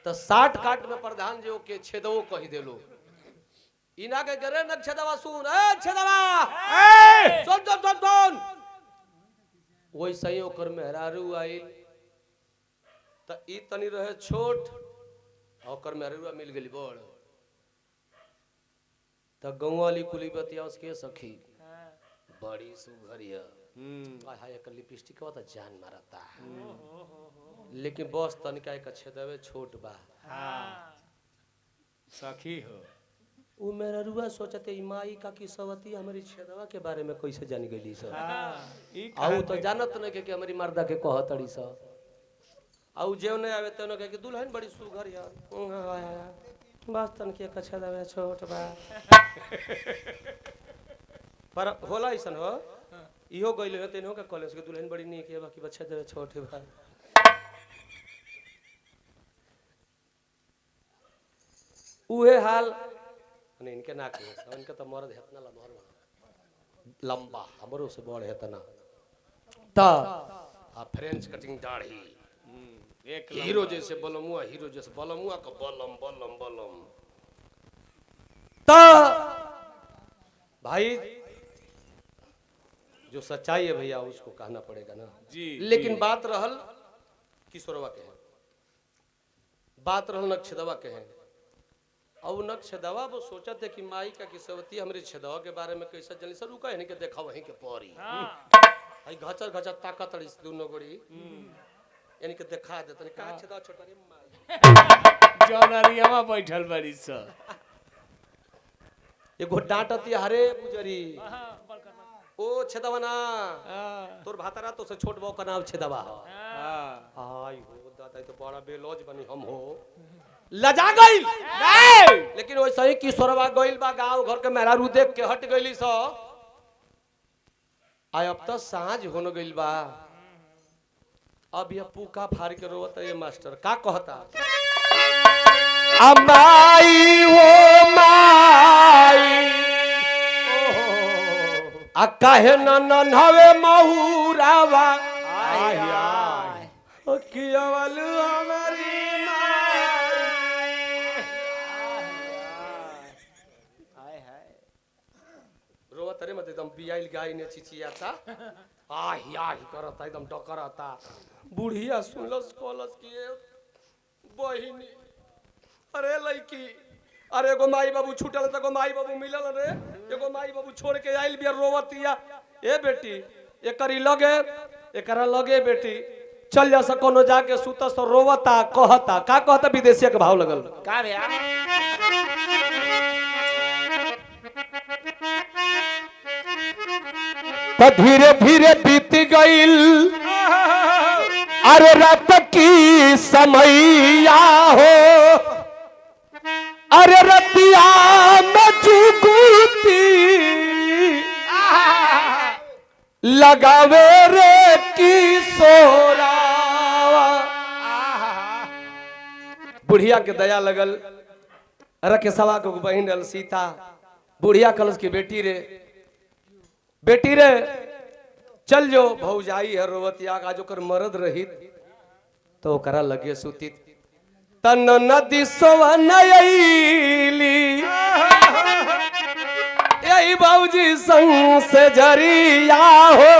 तो 60 काट में प्रधान जी के छेदवो कही देलो इना के करे नक छेदवा सुन ए छेदवा सुन सुन सुन सुन वैसे ही ओकर मेहरारू आइल त ई तनी रहे छोट ओकर मेहरारू मिल गेली बड़ त गांव वाली कुली बतिया उसके सखी बड़ी सुघरिया हाय एक लिपस्टिक तो जान मारता लेकिन बस तनिका एक छेदवे छोट बा
सखी हो
वो मेरा रुआ सोचते ई माई का की सवती हमारी छेदवा के बारे में कैसे जान गई सर आऊ तो जानत नहीं के कि हमारी मर्दा के कहतड़ी सा आऊ जेव नहीं आवे तेनो के कि दुल्हन बड़ी सुघर यार बस तन के कछा दवे छोट बा पर होला ऐसन हो इहो गइल हो तेनो के कॉलेज के दुल्हन बड़ी नीक है बाकी बच्चा देवे छोट बा उहे हाल ने इनके ना के इनके तो मर्द हेतना लंबा हमरो से बड़ हेतना ता आ फ्रेंच कटिंग दाढ़ी
एक
हीरो जैसे बलमुआ का बलम बलम बलम ता भाई जो सच्चाई है भैया उसको कहना पड़ेगा ना
जी
लेकिन बात रहल किशोरवा के है बात रहल नक्शदवा के है और नक्शदवा वो सोचा थे कि माई का किसवती हमरे छदवा के बारे में कैसा जल्दी सर रुका है कि देखा वहीं के पौरी आई घचर घचर ताकत रही दोनों गोड़ी यानी कि दिखा दे तनी का छदा छोटा रे माई
जौनरियामा बैठल बड़ी स
एगो डांटती हरे पुजरी ओ छदवना तोर भातारा तो से छोट बो का नाम छदवा हो आई हो दादा तो बड़ा बेलौज बनी हम हो लजा गइल लेकिन वैसे ही किशोरवा गइल बा गांव घर के मेहरारू देख के हट गइली सो आय अब तो साँझ होने गइल बा अब ये पूका फाड़ के रोवत है ये मास्टर का कहता अमाई हो माई आ काहे न हवे महुरावा
आय आय
ओ कियावलु हमारी रोवत रे मत एकदम बियाइल गाय ने चिचियाता आही आही करता एकदम डकरता बुढ़िया सुनलस कॉलस किए बहिनी अरे लड़की अरे एगो माई बाबू छूटल त एगो माई बाबू मिलल रे एगो माई बाबू छोड़ के आइल बिया रोवतिया ए बेटी एकरा लगे बेटी चल जा कोनो जाके सुतस तो रोवता कहता का कहता विदेशिया के भाव लगल
का रे
तो धीरे धीरे बीत गईल अरे रात की समैया हो अरे रतिया में जुगुती लगावे रे किशोरा बुढ़िया के दया लगल रकेशवा के बहन रल सीता बुढ़िया कलश की बेटी रे चल जो भौजाई है रोवतिया का जो कर मरद रहित तो ओकरा लगे सुतित तन नदी सोवनयली यही बाबूजी संग से जरिया हो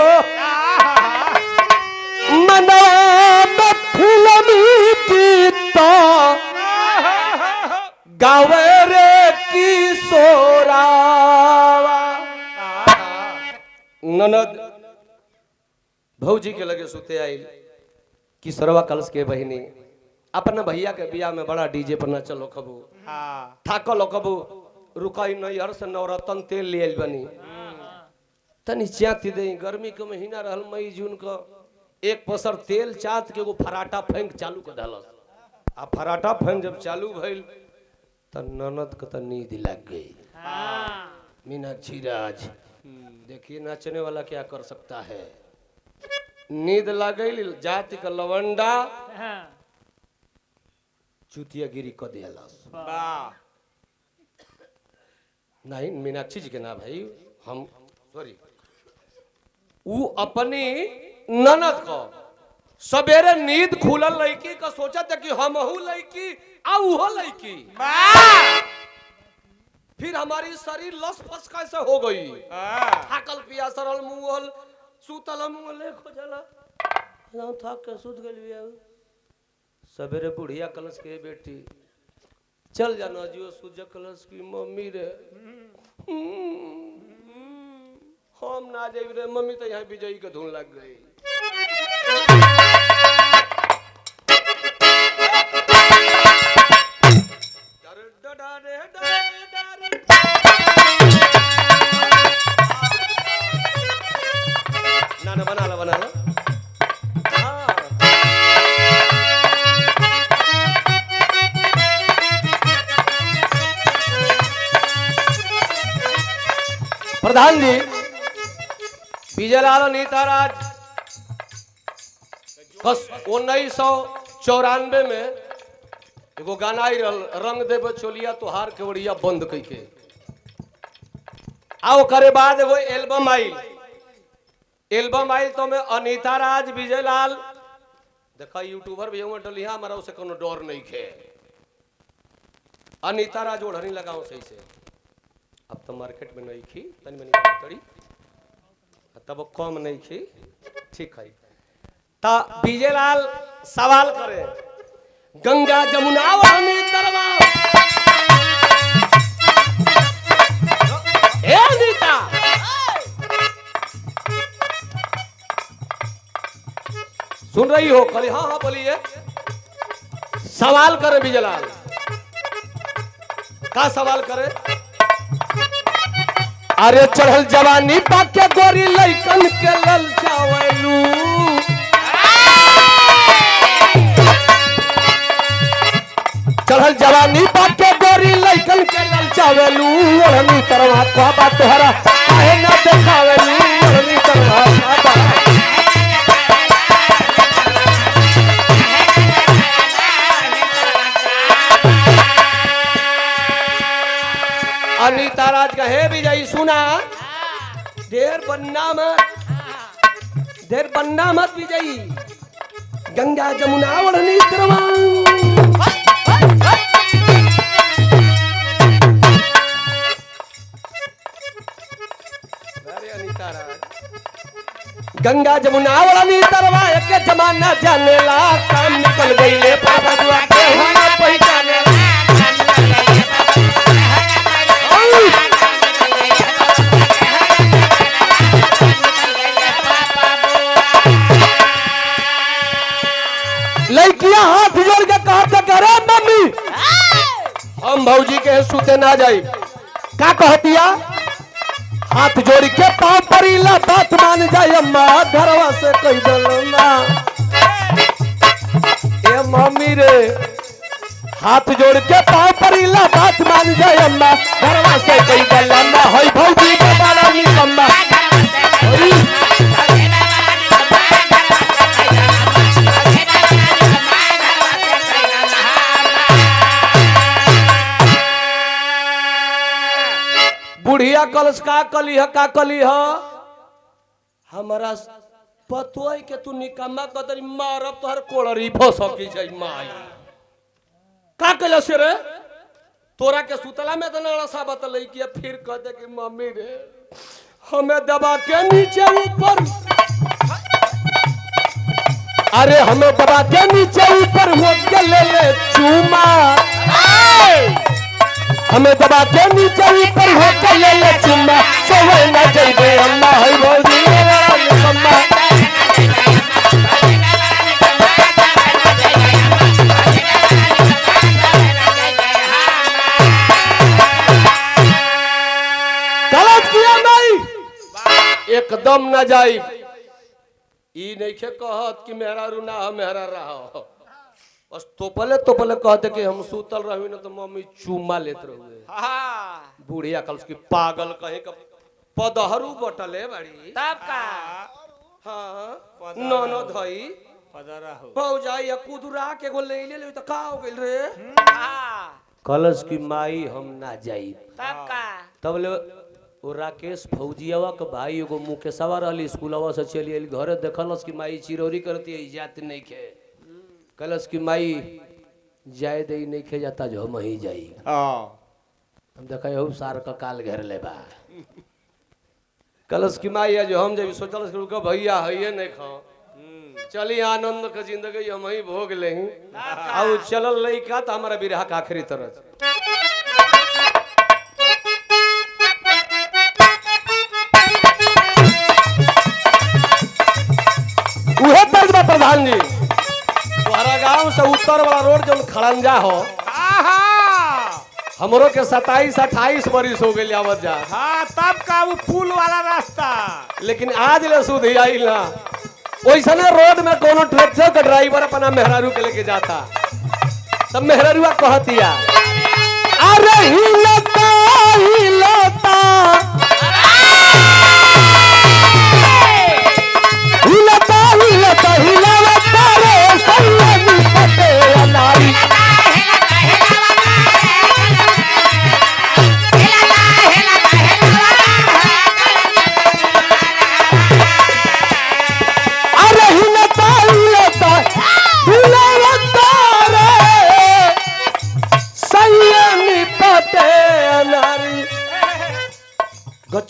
मनवा में फिल्मी गीता गावे रे किशोरा ननद भौजी के लगे सुते आइल किशोरवा कलश के बहिनी अपना भैया के बियाह में बड़ा डीजे पर नचल खबू थाकल खबू रुकाई नहीं हर से नवरत्न तेल ले बनी तनी चाती दे गर्मी के महीना रहल मई जून का एक पसर तेल चात के एगो फराटा फेंक चालू कर दलस आ फराटा फेंक जब चालू भइल त ननद के त नींद लग गई मीनाक्षी राज देखिए नाचने वाला क्या कर सकता है नींद लग गई जाति का लवंडा चुतिया गिरी क दियालस नहीं मीनाक्षी जी के ना भाई हम सॉरी वो अपनी ननद को सवेरे नींद खुलल लड़की का सोचा था कि हम हूँ लड़की आ वो लड़की फिर हमारी शरीर लस फस कैसे हो गई थाकल पिया सरल मुंहल सुतल मुंहल खोजला हम थक के सुत गेलिए सवेरे बुढ़िया कलश के बेटी चल जाना जियो सूर्य कलश की मम्मी रे हम ना जाइब रे मम्मी तो यहाँ विजयी के धुन लग गई डर डर डर डर प्रधान जी विजयलाल नीताराज 1994 में एगो गाना आई रंग देव चोलिया तोहार केवड़िया बंद कई के आओ करे बाद एगो एल्बम आइल तो में अनीता राज विजयलाल देखा यूट्यूबर भी डलिया हमारा उसे कोनो डर नहीं खे अनीता राज ओढ़नी लगाओ सही से अब तो मार्केट में नहीं खी तनी मनी तड़ी तब कम नहीं खी ठीक है ता विजयलाल सवाल करे गंगा जमुना वाली तरवा ए अनीता सुन रही हो कली हाँ हाँ बोलिए सवाल करे विजयलाल का सवाल करे अरे चढ़ल जवानी पाके गोरी लइकन के ललचावलू चढ़ल जवानी पाके गोरी लइकन के ललचावलू ओढ़नी तरवा का बात तोहरा काहे ना देखावलू ओढ़नी तरवा का बात अनीता राज का है विजय सुना देर बन्ना मत विजयी गंगा जमुना ओढ़नी तरवा अरे अनीता राज गंगा जमुना ओढ़नी तरवा एक जमाना जानेला काम निकल गईले पापा दुआ के होना पहचानेला लड़कियां हाथ जोड़ के कहते करे मम्मी हम भौजी के सुते ना जाई का कहतिया हाथ जोड़ के पांव परीला बात मान जाए अम्मा घरवा से कह दलना ए मम्मी रे हाथ जोड़ के पांव परीला बात मान जाए अम्मा घरवा से कह दलना होई भौजी के बाला निकम्मा बुढ़िया कलश का कली ह हमारा पतोय के तू निकम्मा कतरी मारब तोहर कोड़री फसकी जाई माई का कला से रे तोरा के सुतला में तो नड़ा सा बतलई कि फिर कहते कि मम्मी रे हमें दबा के नीचे ऊपर अरे हमें दबा के नीचे ऊपर हो के ले चूमा हमें दबा के नीचे ऊपर हो के ले चुम्मा सोवे ना जइबे अम्मा है भौजी अम्मा गलत किया नहीं एकदम ना जाई ई नहीं के कहत कि मेहरा रुना हो मेहरा रहा बस तोपले कहते कि हम सूतल रही ना तो मम्मी चूमा लेत रहुए बुढ़िया कल उसकी पागल कहीं का पदहरू बटले बड़ी
तब का
हाँ ननो धई
पदरा हो
भौजाई या कुदुरा के गो ले ले तो का हो गइल रे कलश की माई हम ना जाई
तब का
तब ले ओ राकेश फौजियावा के भाई एगो मुकेशवा रहली स्कूलवा से चली आइल घरे देखलस की माई चिरौरी करती है जात नहीं खे कलश की माई जाए दे नहीं खे जाता जो हम ही जाई हम देखा हो सार का काल घेर ले बा कलश की माई जो हम जब सोचल रुका भैया है नहीं खाओ चली आनंद का जिंदगी हम ही भोग ले अब चलल लइका तो हमारा बिरहा का आखिरी तरह उहे तर्ज बा प्रधान जी तुम्हारा गांव से उत्तर वाला रोड जो खड़ंजा हो हमरो के 27-28 बरिस हो गए आवत जा
हाँ तब का वो पुल वाला रास्ता
लेकिन आज ले सुध ही आई ना वैसने रोड में कोनो ट्रैक्टर का ड्राइवर अपना मेहरारू के लेके जाता तब मेहरारूआ कहतिया अरे हिलता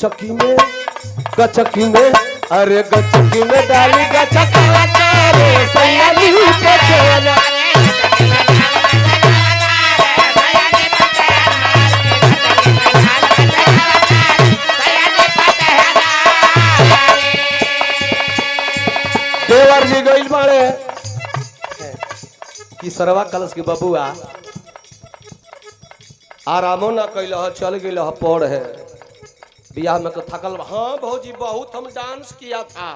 गचकी में अरे गचकी में डाली गचका रे सयानी पे चला देवर जी गइल बाड़े कि सरवा कलश के बबुआ आरामो ना कैल चल गई पड़ है बियाह में तो थकल। हाँ भौजी बहुत हम डांस किया था।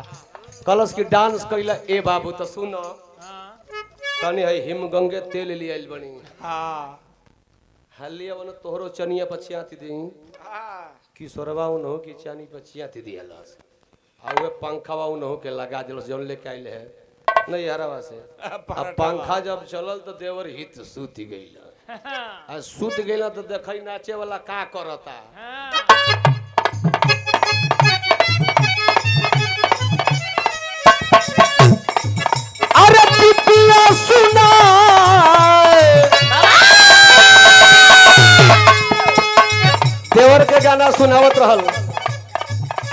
कलश की डांस कैला ए बाबू तो सुनो तनी है हिमगंगे तेल ले आइल बनी।
हाँ
हलिया वन तोहरो चनिया पछिया थी दी कि सोरवा उन की चानी पछिया थी दिहलस आ वे पंखा उन के लगा दिलस जौन लेके आइल है नहीं हरवा से। अब पंखा जब चलल तो देवर हित सूत गइल आ सूत गइल तो देखई नाचे वाला का करता। अरे पिपिया सुना देवर के गाना सुनावत रहल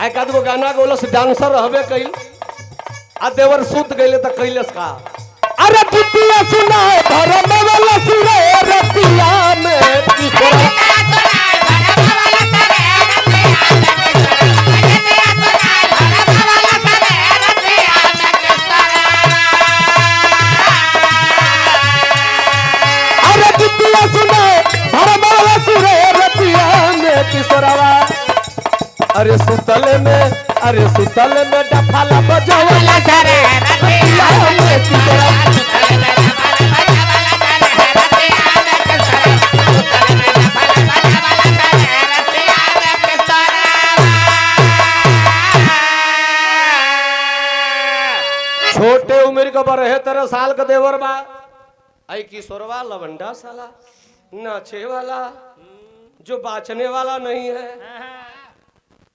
एक आध गो गाना गोलस डांसर रहबे कइल आ देवर सूत गइले त कैलस का। अरे पिपिया सुना धर्म वाला सुरे रतिया में किशोर किशोरवा अरे सुतल में डफाला बजावला सारे रतिया में किशोरवा छोटे उम्र का 72 साल का देवर बा आई किशोरवा लवंडा साला नाचे वाला जो बाचने वाला नहीं है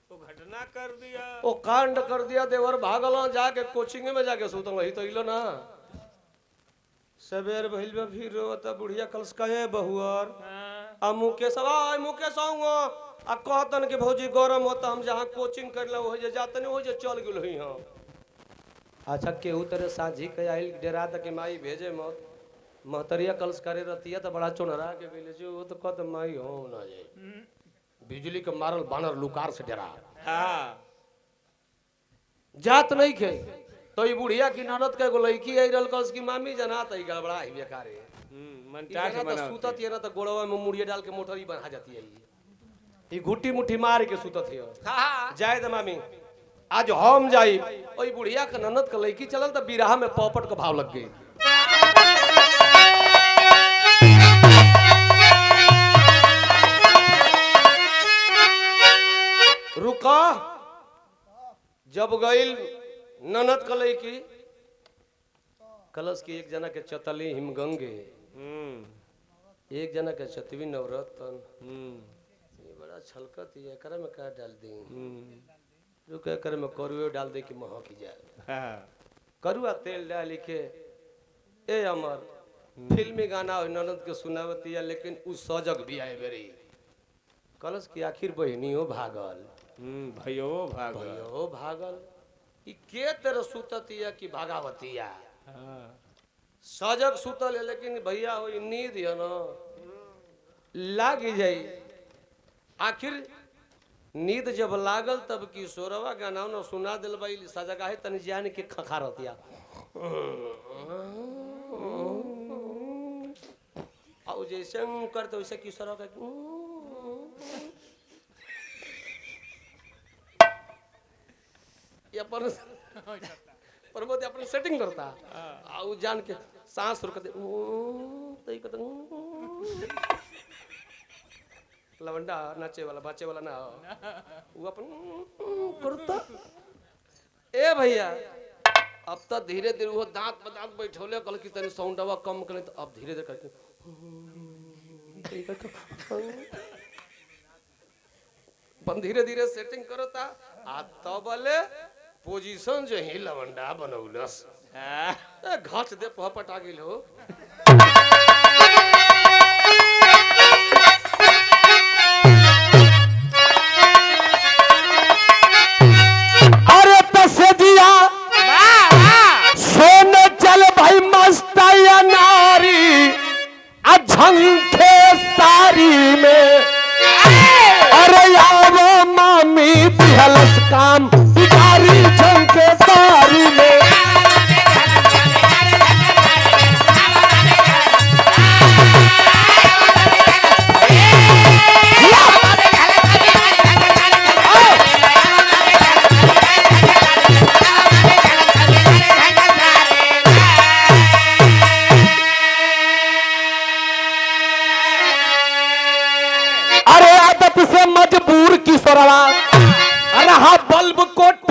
तो घटना कर दिया
वो कांड कर दिया। देवर भागल जाके कोचिंग में जाके सुतल रही तो इलो ना सवेर भइल में फिर रोता बुढ़िया कलस कहे बहुअर आ मुकेश आऊंगा आ कहतन के भौजी गरम होता हम जहां कोचिंग करला हो जे जातने हो जे चल गेल हई हां। अच्छा केहू तरह साझी के आइल डेरा तक माई भेजे मत महतरिया कलश करे रतिया तो बड़ा चुनरा के गइले जो वो तो कद माई हो ना जाए बिजली के मारल बानर लुकार से डरा।
हाँ
जात नहीं खे तो ई बुढ़िया की ननद के गो लड़की आई रहल कलश की मामी जना त ई गड़बड़ा ही बेकारे
मनटाक
तो सुतत ये ना तो गोड़वा में मुड़िया डाल के मोटरी बना जाती है ये घुट्टी मुट्ठी मार के सुतत है।
हाँ
जाए द मामी आज हम जाई ओई बुढ़िया के ननद के लड़की चलल त बिरहा में पॉपट के भाव लग गई। रुका जब गइल ननद कलई की कलश की एक जना के चतली हिमगंगे एक जना के चतवी नवरत्न ये बड़ा छलकत है एकरा में का डाल दी रुक एकरा में करुए डाल दे कि महक जाए। करुआ तेल डाल के ए अमर फिल्मी गाना ननद के सुनावती है लेकिन उ सजग भी आए बेरी कलश की आखिर बहनियों भागल
भयो
भागल ई के तेरे सुततिया कि भागावतिया सजग सुतल है लेकिन भैया हो नींद है ना लाग जाई। आखिर नींद जब लागल तब किशोरवा गाना न सुना दिल भाई सजगा है तनी जान के खखारतिया और जैसे करते वैसे किशोरवा का अपन प्रमोद अपन सेटिंग करता आउ जान के सांस रुक दे तई कत लवंडा नाचे वाला बाचे वाला ना वो अपन करता। ए भैया अब तो धीरे धीरे वो दांत पे दांत बैठोले कल की तनी साउंडवा कम करे तो अब धीरे धीरे करके अपन धीरे धीरे सेटिंग करता आ तबले पोजीशन जो ही लवंडा बनौलस घाट दे पहपटा गेल हो।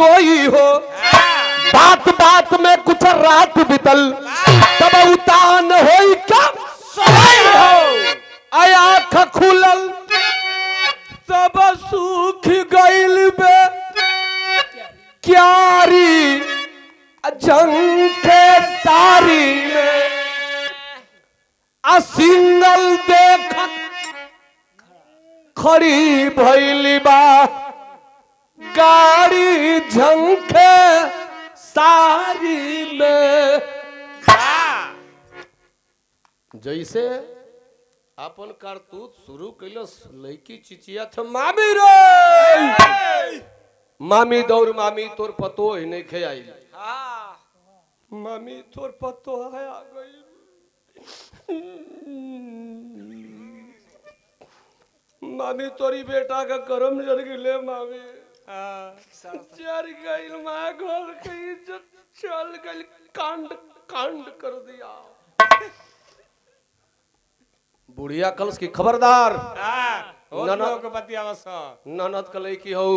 पतोई हो, बात बात में कुछ रात बितल, तब उतान होई क्या आय आँख खुलल,
सब सूख गइल बे
क्यारी झंखे सारी में सिंगल देखत खड़ी भइली बा गाड़ी झंखे सारी में। जैसे अपन कारतूत शुरू कैलस, लड़की चिचिया थ मामी रे, मामी दौड़, मामी तोर पतो ही नहीं खे आई, मामी तोर पतो है आ गई, मामी तोरी बेटा का करम जर गिले, मामी जर गइल, माँ घर के इज्जत चल गइल, कांड कांड कर दिया। बुढ़िया कलश की खबरदार, ननद कलई की हो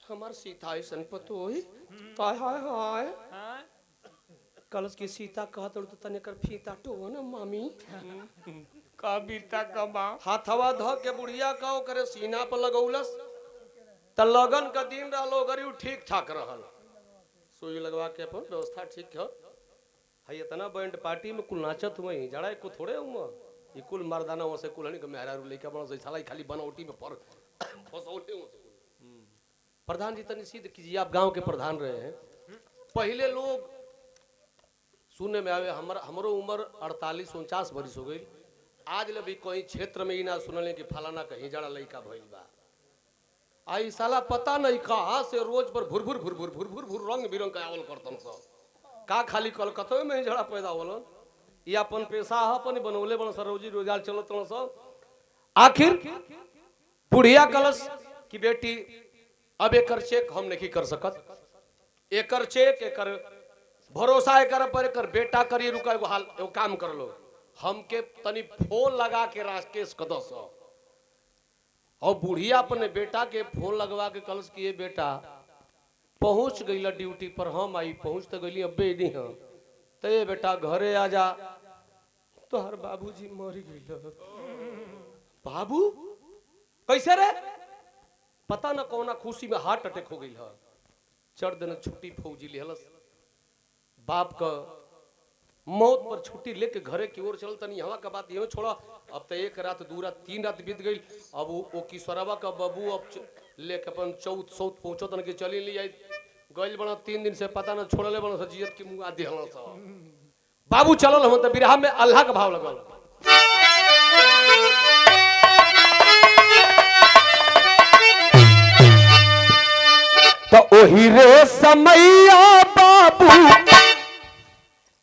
हमार सीता ऐसन पतो ही, हाय हाय हाय कलश की सीता कहत तो तने कर फीता टो ना मामी,
कविता कमा
हाथवा ध के बुढ़िया का करे सीना पर लगौलस, त लगन का दिन रहलो गरी ठीक ठाक रहल, सुई लगवा के अपन व्यवस्था ठीक है। हई इतना बैंड पार्टी में कुल नाचत हुई जड़ा को थोड़े हुआ, ये कुल मर्दाना वसे कुल के मेहरा लइका बन से साला खाली बनौटी में पर फसौले हो। प्रधान जी तनी सीध कीजिए, आप गांव के प्रधान रहे हैं, पहले लोग सुनने में आवे हमरो उम्र 48-49 वर्ष हो गई, आज ले भी कोई क्षेत्र में ही ना सुनले कि फलाना कहीं जड़ा लइका भइल बा। आई साला पता नहीं कहां से रोज पर भुर भुर भुर भुर भुर भुर भुर रंग बिरंग का आवल करतन सब, का खाली कलकत्ता में ही जड़ा पैदा होलन, ये अपन पेशा है, अपन बनौले बन सर रोजी रोजगार चलत सब। आखिर बुढ़िया कलश की बेटी अब एकर चेक हम नहीं कर सकत, एकर चेक एकर भरोसा एकर पर, एकर बेटा करिए रुका एगो हाल एगो काम कर लो, हमके तनी फोन लगा के राकेश कदस, और बुढ़िया अपने बेटा के फोन लगवा के कलश किए बेटा पहुंच गई ड्यूटी पर, हम आई पहुंच तो गई अबे नहीं हम ते बेटा घरे आ जा, तोहर बाबूजी मर गई। बाबू कैसे रे, पता न कौना खुशी में हार्ट अटैक हो गई है, चढ़ दिन छुट्टी फौजी लिहलस, बाप का मौत पर छुट्टी लेके घरे की ओर चल, तनी हवा का बात ये छोड़ा, अब तो एक रात 2 रात 3 रात बीत गई, अब वो किशोरवा का बबू अब लेके अपन चौथ सौत पहुंचो तन के चली ली आई गइल बना 3 दिन से पता न छोड़ले बना जियत की मुंह आदि हल सा बाबू चलल हम त बिरहा में अल्लाह का भाव लगल। तो ओही रे समैया बाबू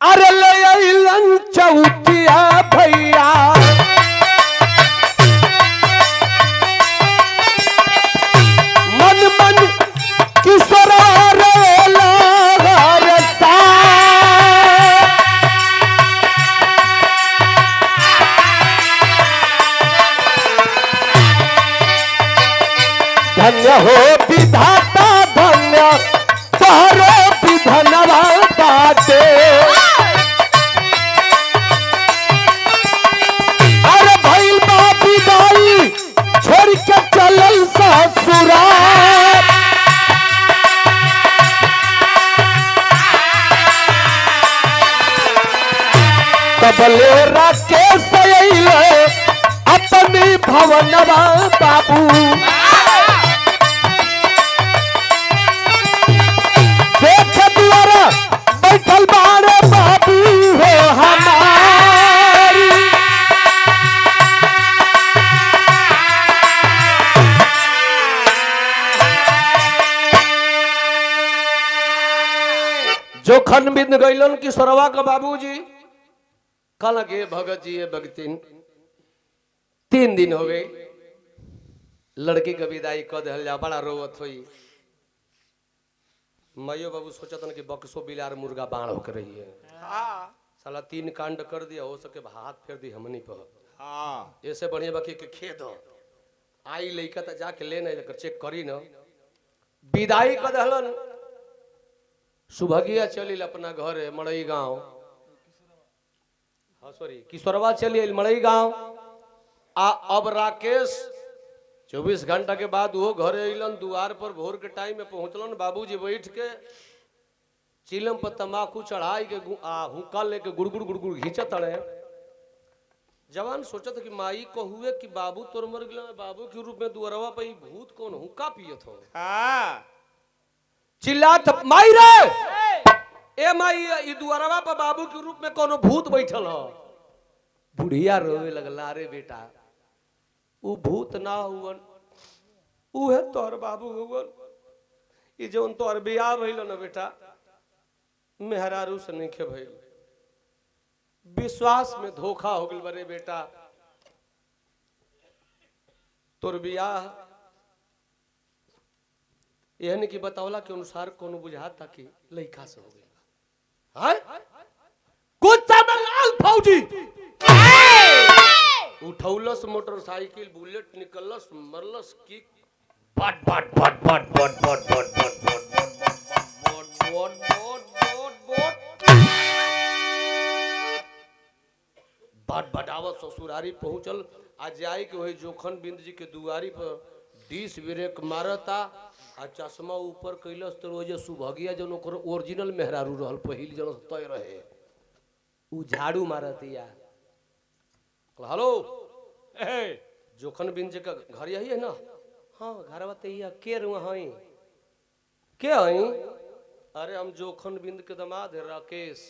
अरे ले अइलन चौथिया भैया, मन मन किशोरा रे लागर सा, धन्य हो विधाता धन्य तोहरो विधनवा बाटे, अरे भइल बा विदाई छोड़ के चलल ससुराल, तबले राकेश अइले अपनी भवनवा बाबू, देख द्वारा बैठल बारे बाबू हो हमारी, जोखन बिंद गइलन की सरवा का बाबूजी कल गे भगत जी भगतिन 3 दिन हो गए, लड़की का विदाई क दिहल जा, बड़ा रोवत हुई, माइयो बाबू सोचतन कि बक्सो बिलार मुर्गा बाढ़ होकर रही है, साला 3 कांड कर दिया, हो सके हाथ फेर दी हमनी पर, ऐसे बढ़िया बाकी के खेद आई लइका त जाके ले नहीं लेकर चेक करी न, विदाई कर दहलन सुभगिया चलिल अपना घरे मड़ई गांव, हाँ सॉरी किशोरवा चलिए मड़ई गांव। आ अब राकेश 24 घंटा के बाद वो घरे अलन, द्वार पर भोर के टाइम में पहुंचलन। बाबूजी बैठ के चिलम पर तंबाकू चढ़ाई के हुक्का लेके गुड़गुड़ गुड़गुड़ घींचत रहे। जवान सोचत कि माई को हुए कि बाबू तोर मर गया, बाबू के रूप में दुअरवा पे भूत कौन हुक्का पियत हो।
हाँ
चिल्लात माई रे ए माई ई दुअरवा पे बाबू के रूप में कोनो भूत बैठल हो। बुढ़िया रोवे लगला, रे बेटा उ भूत ना हुवन, उ है तोहर बाबू हुवन। ई जौन तोहर बियाह भइल न बेटा मेहरारू से नहीं खे भइल, विश्वास में धोखा हो गल बरे बेटा। तोर बियाह यहन की बतावला के अनुसार कोनो बुझाता कि लइका से हो गइल है। कुछ लाल फौजी उठौलस मोटरसाइकिल बुलेट निकलस मरलस की बट बट बट बट बट बट बट बट बट बटावत ससुरारी पहुंचल। आज जाए के वही जोखन बिंद जी के दुआरी पर डिस ब्रेक मारता आ चश्मा ऊपर कैलस तो वो जो सुभगिया जन ओकर ओरिजिनल मेहरारू रहल पहिल जन तय रहे उ झाड़ू मारतिया। हेलो जोखन बिंद जी का घर यही है ना? हाँ घर बताइए के हई के हई? अरे हम जोखन बिंद के दामाद है राकेश।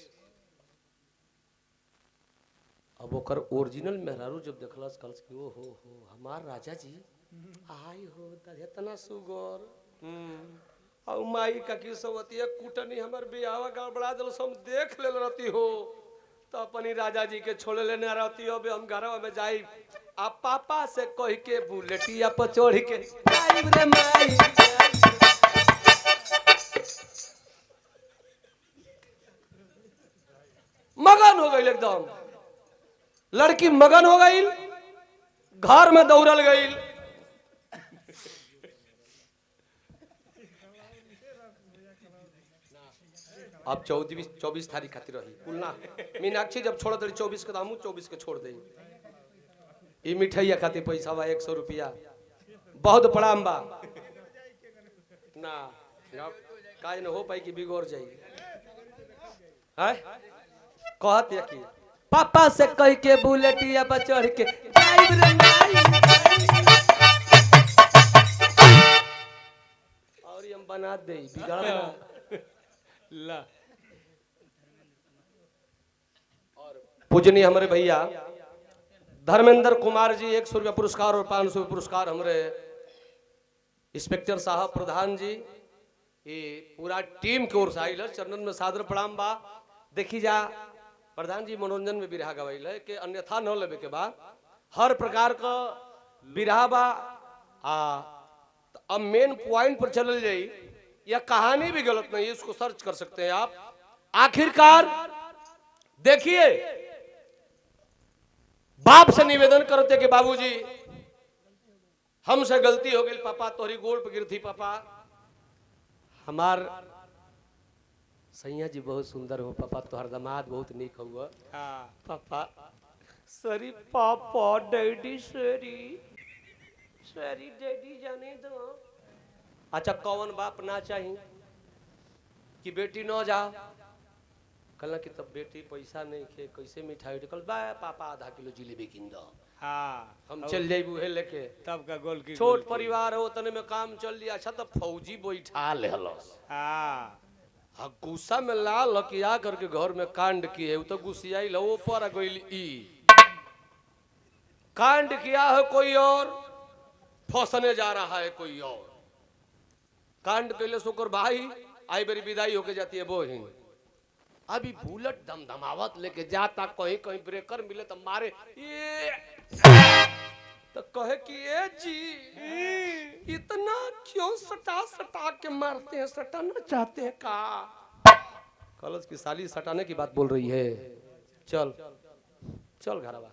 अब ओकर ओरिजिनल मेहरारू जब देखलस कलस कि ओ हो हमार राजा जी आई हो इतना सुगर। और माई का की सवतिया कुटनी हमर बियाह गड़बड़ा दिल हम देख ले रहती हो तो अपनी राजा जी के छोड़े लेने रहती हो। हम घरवा में जाई आ पापा से कह के बुलेटिया पर चढ़ के रे माई मगन हो गई, एकदम लड़की मगन हो गई, घर में दौड़ल गई। अब 24 तारीख खातिर रही कुलना मीनाक्षी जब छोड़ दे 24 के दामू 24 के छोड़ दे। ई मिठाइया खातिर पैसा बा 100 रुपया बहुत प्रणाम बा ना काज न हो पाई कि बिगड़ जाई है। कहत या कि पापा से कह के बुलेटिया पर चढ़ के जाइब रे माई और हम बना दे बिगड़
ला।
पूजनीय हमारे भैया धर्मेंद्र कुमार जी 100 रुपया पुरस्कार और 500 रुपया पुरस्कार हमारे इंस्पेक्टर साहब प्रधान जी ये पूरा टीम की ओर से आइल चरणन में सादर प्रणाम बा। देखी जा प्रधान जी मनोरंजन में बिरहा गवाइल है कि अन्यथा न लेवे के बाद हर प्रकार का बिरहा बा। अब मेन पॉइंट पर चल जाई या कहानी भी गलत नहीं है, इसको सर्च कर सकते हैं आप। आखिरकार देखिए बाप से निवेदन करते कि बाबूजी हमसे गलती हो गई, पापा तोहरी गोड़ पे गिरती, पापा हमार सैया जी बहुत सुंदर हो, पापा तोहर दामाद बहुत नीक हुआ। पापा सॉरी पापा डैडी सॉरी सॉरी डैडी जाने दो। अच्छा कौन बाप ना चाहिए कि बेटी न जा? कल कि तब बेटी पैसा नहीं खे कैसे मिठाई कल बा पापा आधा किलो जिलेबी किन दो।
हाँ
हम चल जाइबू है लेके
तब का गोल की
छोट परिवार हो तने में काम चल लिया। अच्छा तो फौजी बैठा ले हलस।
हाँ
गुस्सा में लाल हकिया करके घर में कांड किए तो गुस्सियाई लो पर गइल ई कांड किया है कोई और फंसने जा रहा है कोई और। कांड कैले सोकर भाई आई बेरी विदाई होके जाती है बोहिन। अभी बुलेट दमदमावत लेके जाता कहीं कहीं ब्रेकर मिले तो मारे ये तो कहे कि ये जी इतना क्यों सटा सटा के मारते हैं, सटाना चाहते हैं का? कलश की साली सटाने की बात बोल रही है। चल चल घरवा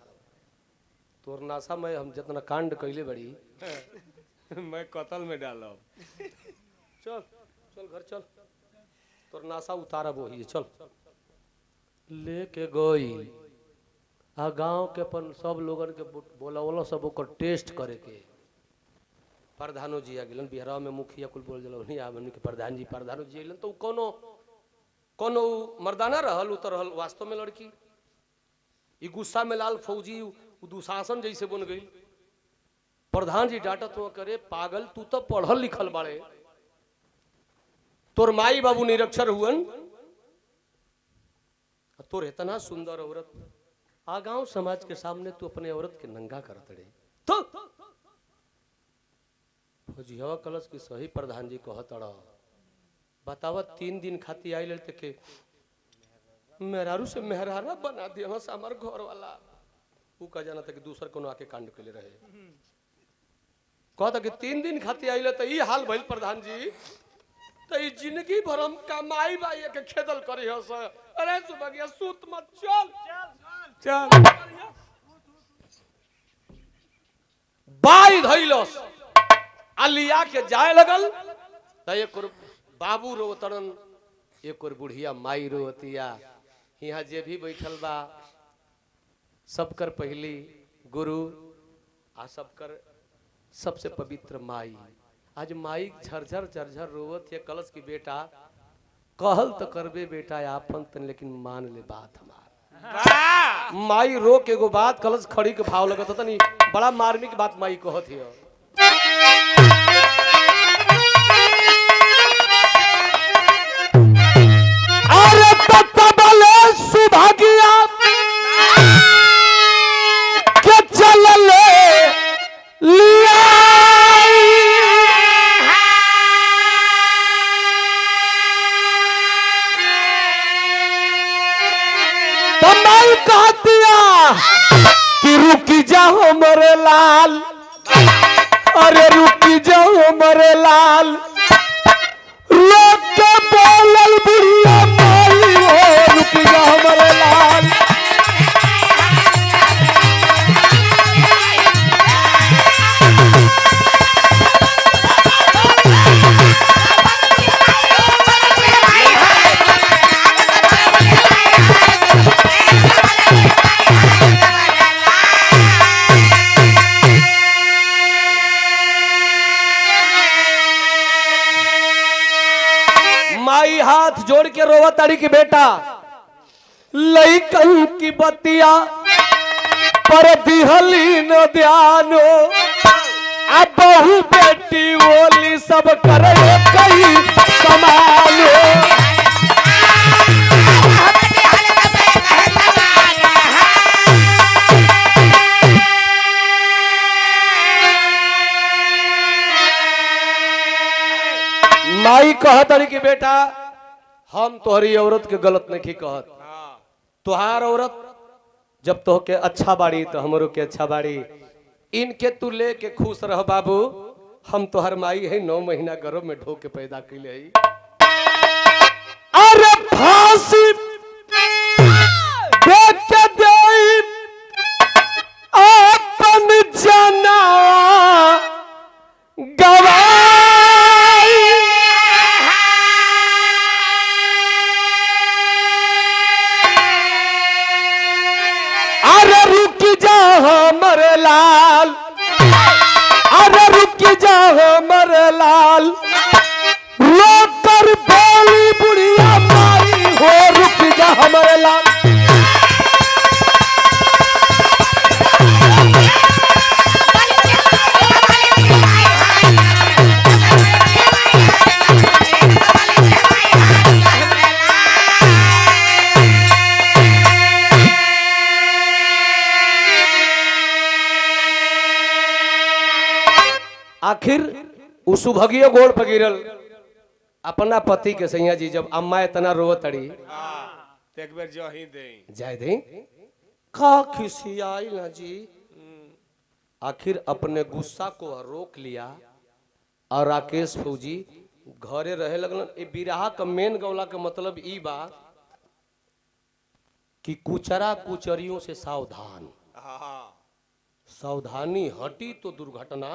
तोर नासा में हम जितना कांड कैले बड़ी
मैं कतल में डालो।
चल चल घर चल, तोर नासा उतारब वही चल। लेके गई आ गांव के अपन सब लोगन के बोला सब ओकर टेस्ट करे के। प्रधानो जी आ गेलन बिहार में, मुखिया कुल बोल दिल नहीं आवन के प्रधान जी प्रधानो जी अलन तो कोनो कोनो मर्दाना रहल उतर रहल वास्तव में लड़की। ई गुस्सा में लाल फौजी दुशासन जैसे बन गई। प्रधान जी डांटत हुआ करे पागल तू तो पढ़ल लिखल बाड़े, तोर माई बाबू निरक्षर हुअन, तोर इतना सुंदर औरत आ गांव समाज के सामने तू अपने औरत के नंगा करत रहे। तो फौजिया कलश की सही प्रधान जी कहत रहा बतावा 3 दिन खाती आई लड़ते के मेहरारू से मेहरारा बना दिया हमार घर वाला। वो कह जाना था कि दूसर कोनो आके कांड के लिए रहे। कहता कि 3 दिन खाती आई तो ये हाल भइल प्रधान जी, तो ये जिंदगी भर हम कमाई बाई के खेदल करी हो सर। अरे सुबह सूत मत चल
चल
बाई धइलस अलिया के जाए लगल तो एक बाबू रोतरन एक और बुढ़िया माई रोतिया। यहाँ जे भी बैठल बा सबकर पहली गुरु आ सबकर सबसे पवित्र माई। आज माई झरझर झरझर रोवत है कलश की बेटा कहल तो करबे बेटा आपन तन लेकिन मान ले बात हमार। माई रो के एगो बात कलश खड़ी के भाव लगत तनी बड़ा मार्मिक बात माई कहत है। अरे तबले सुभागिया के चल ले लिया तमाई कहतिया कि रुकी जाओ मरे लाल, अरे रुकी जाओ मरे लाल, लोग के बोलल बुढ़िया माई हो रुकी जाओ मरे लाल। माई हाथ जोड़ के रोवा ताड़ी की बेटा लइकन की बतिया पर दिहली न ध्यानो, अब बहु बेटी बोली सब करे कई समानो। माई कहत रही कि बेटा हम तोहरी औरत के गलत नहीं कहत, तुहार औरत जब तो के अच्छा बाड़ी तो हमरो के अच्छा बाड़ी, इनके तू ले के खुश रह बाबू। हम तोहर माई है 9 महीना गर्भ में ढो के पैदा कैले है। अरे फांसी देख के देई अपन जना गवाई, अरे रुक जा हमर लाल, अरे रुक जा हमर लाल, लोकर बोली बुढ़िया माई हो रुक जा हमर लाल। आखिर उस सुभगियो गोड़ पगिरल अपना पति के सैया जी जब अम्मा इतना रोवत तड़ी
एक बार जो ही दे
जाय दे का खिसियाई ना जी। आखिर अपने गुस्सा को रोक लिया और राकेश फौजी घरे रहे लगलन। ए बिरहा का मेन गौला का मतलब ई बा कि कुचरा कुचरियों से सावधान, सावधानी हटी तो दुर्घटना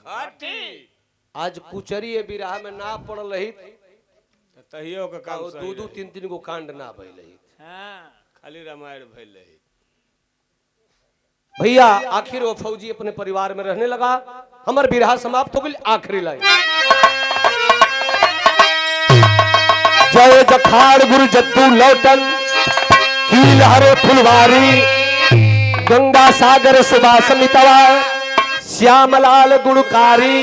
घटी।
आज कुचरी ये बिराह में ना पड़ल रही
तहियो के काम
दू
सही
दू तीन तीन गो कांड ना भइल रही
हाँ
खाली रामायण भइल रही।
भैया आखिर वो फौजी अपने परिवार में रहने लगा। हमार बिरहा समाप्त हो गई। आखिरी लाइन जय जखाड़ गुरु जद्दू लौटन कील हरे फुलवारी गंगा सागर सुबास मितवा श्यामलाल गुणकारी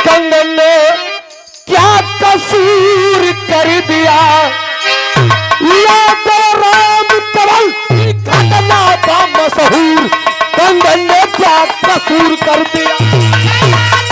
कंगन ने क्या कसूर कर दिया यादव राम कमल की घटना का मशहूर कंगन ने क्या कसूर कर दिया।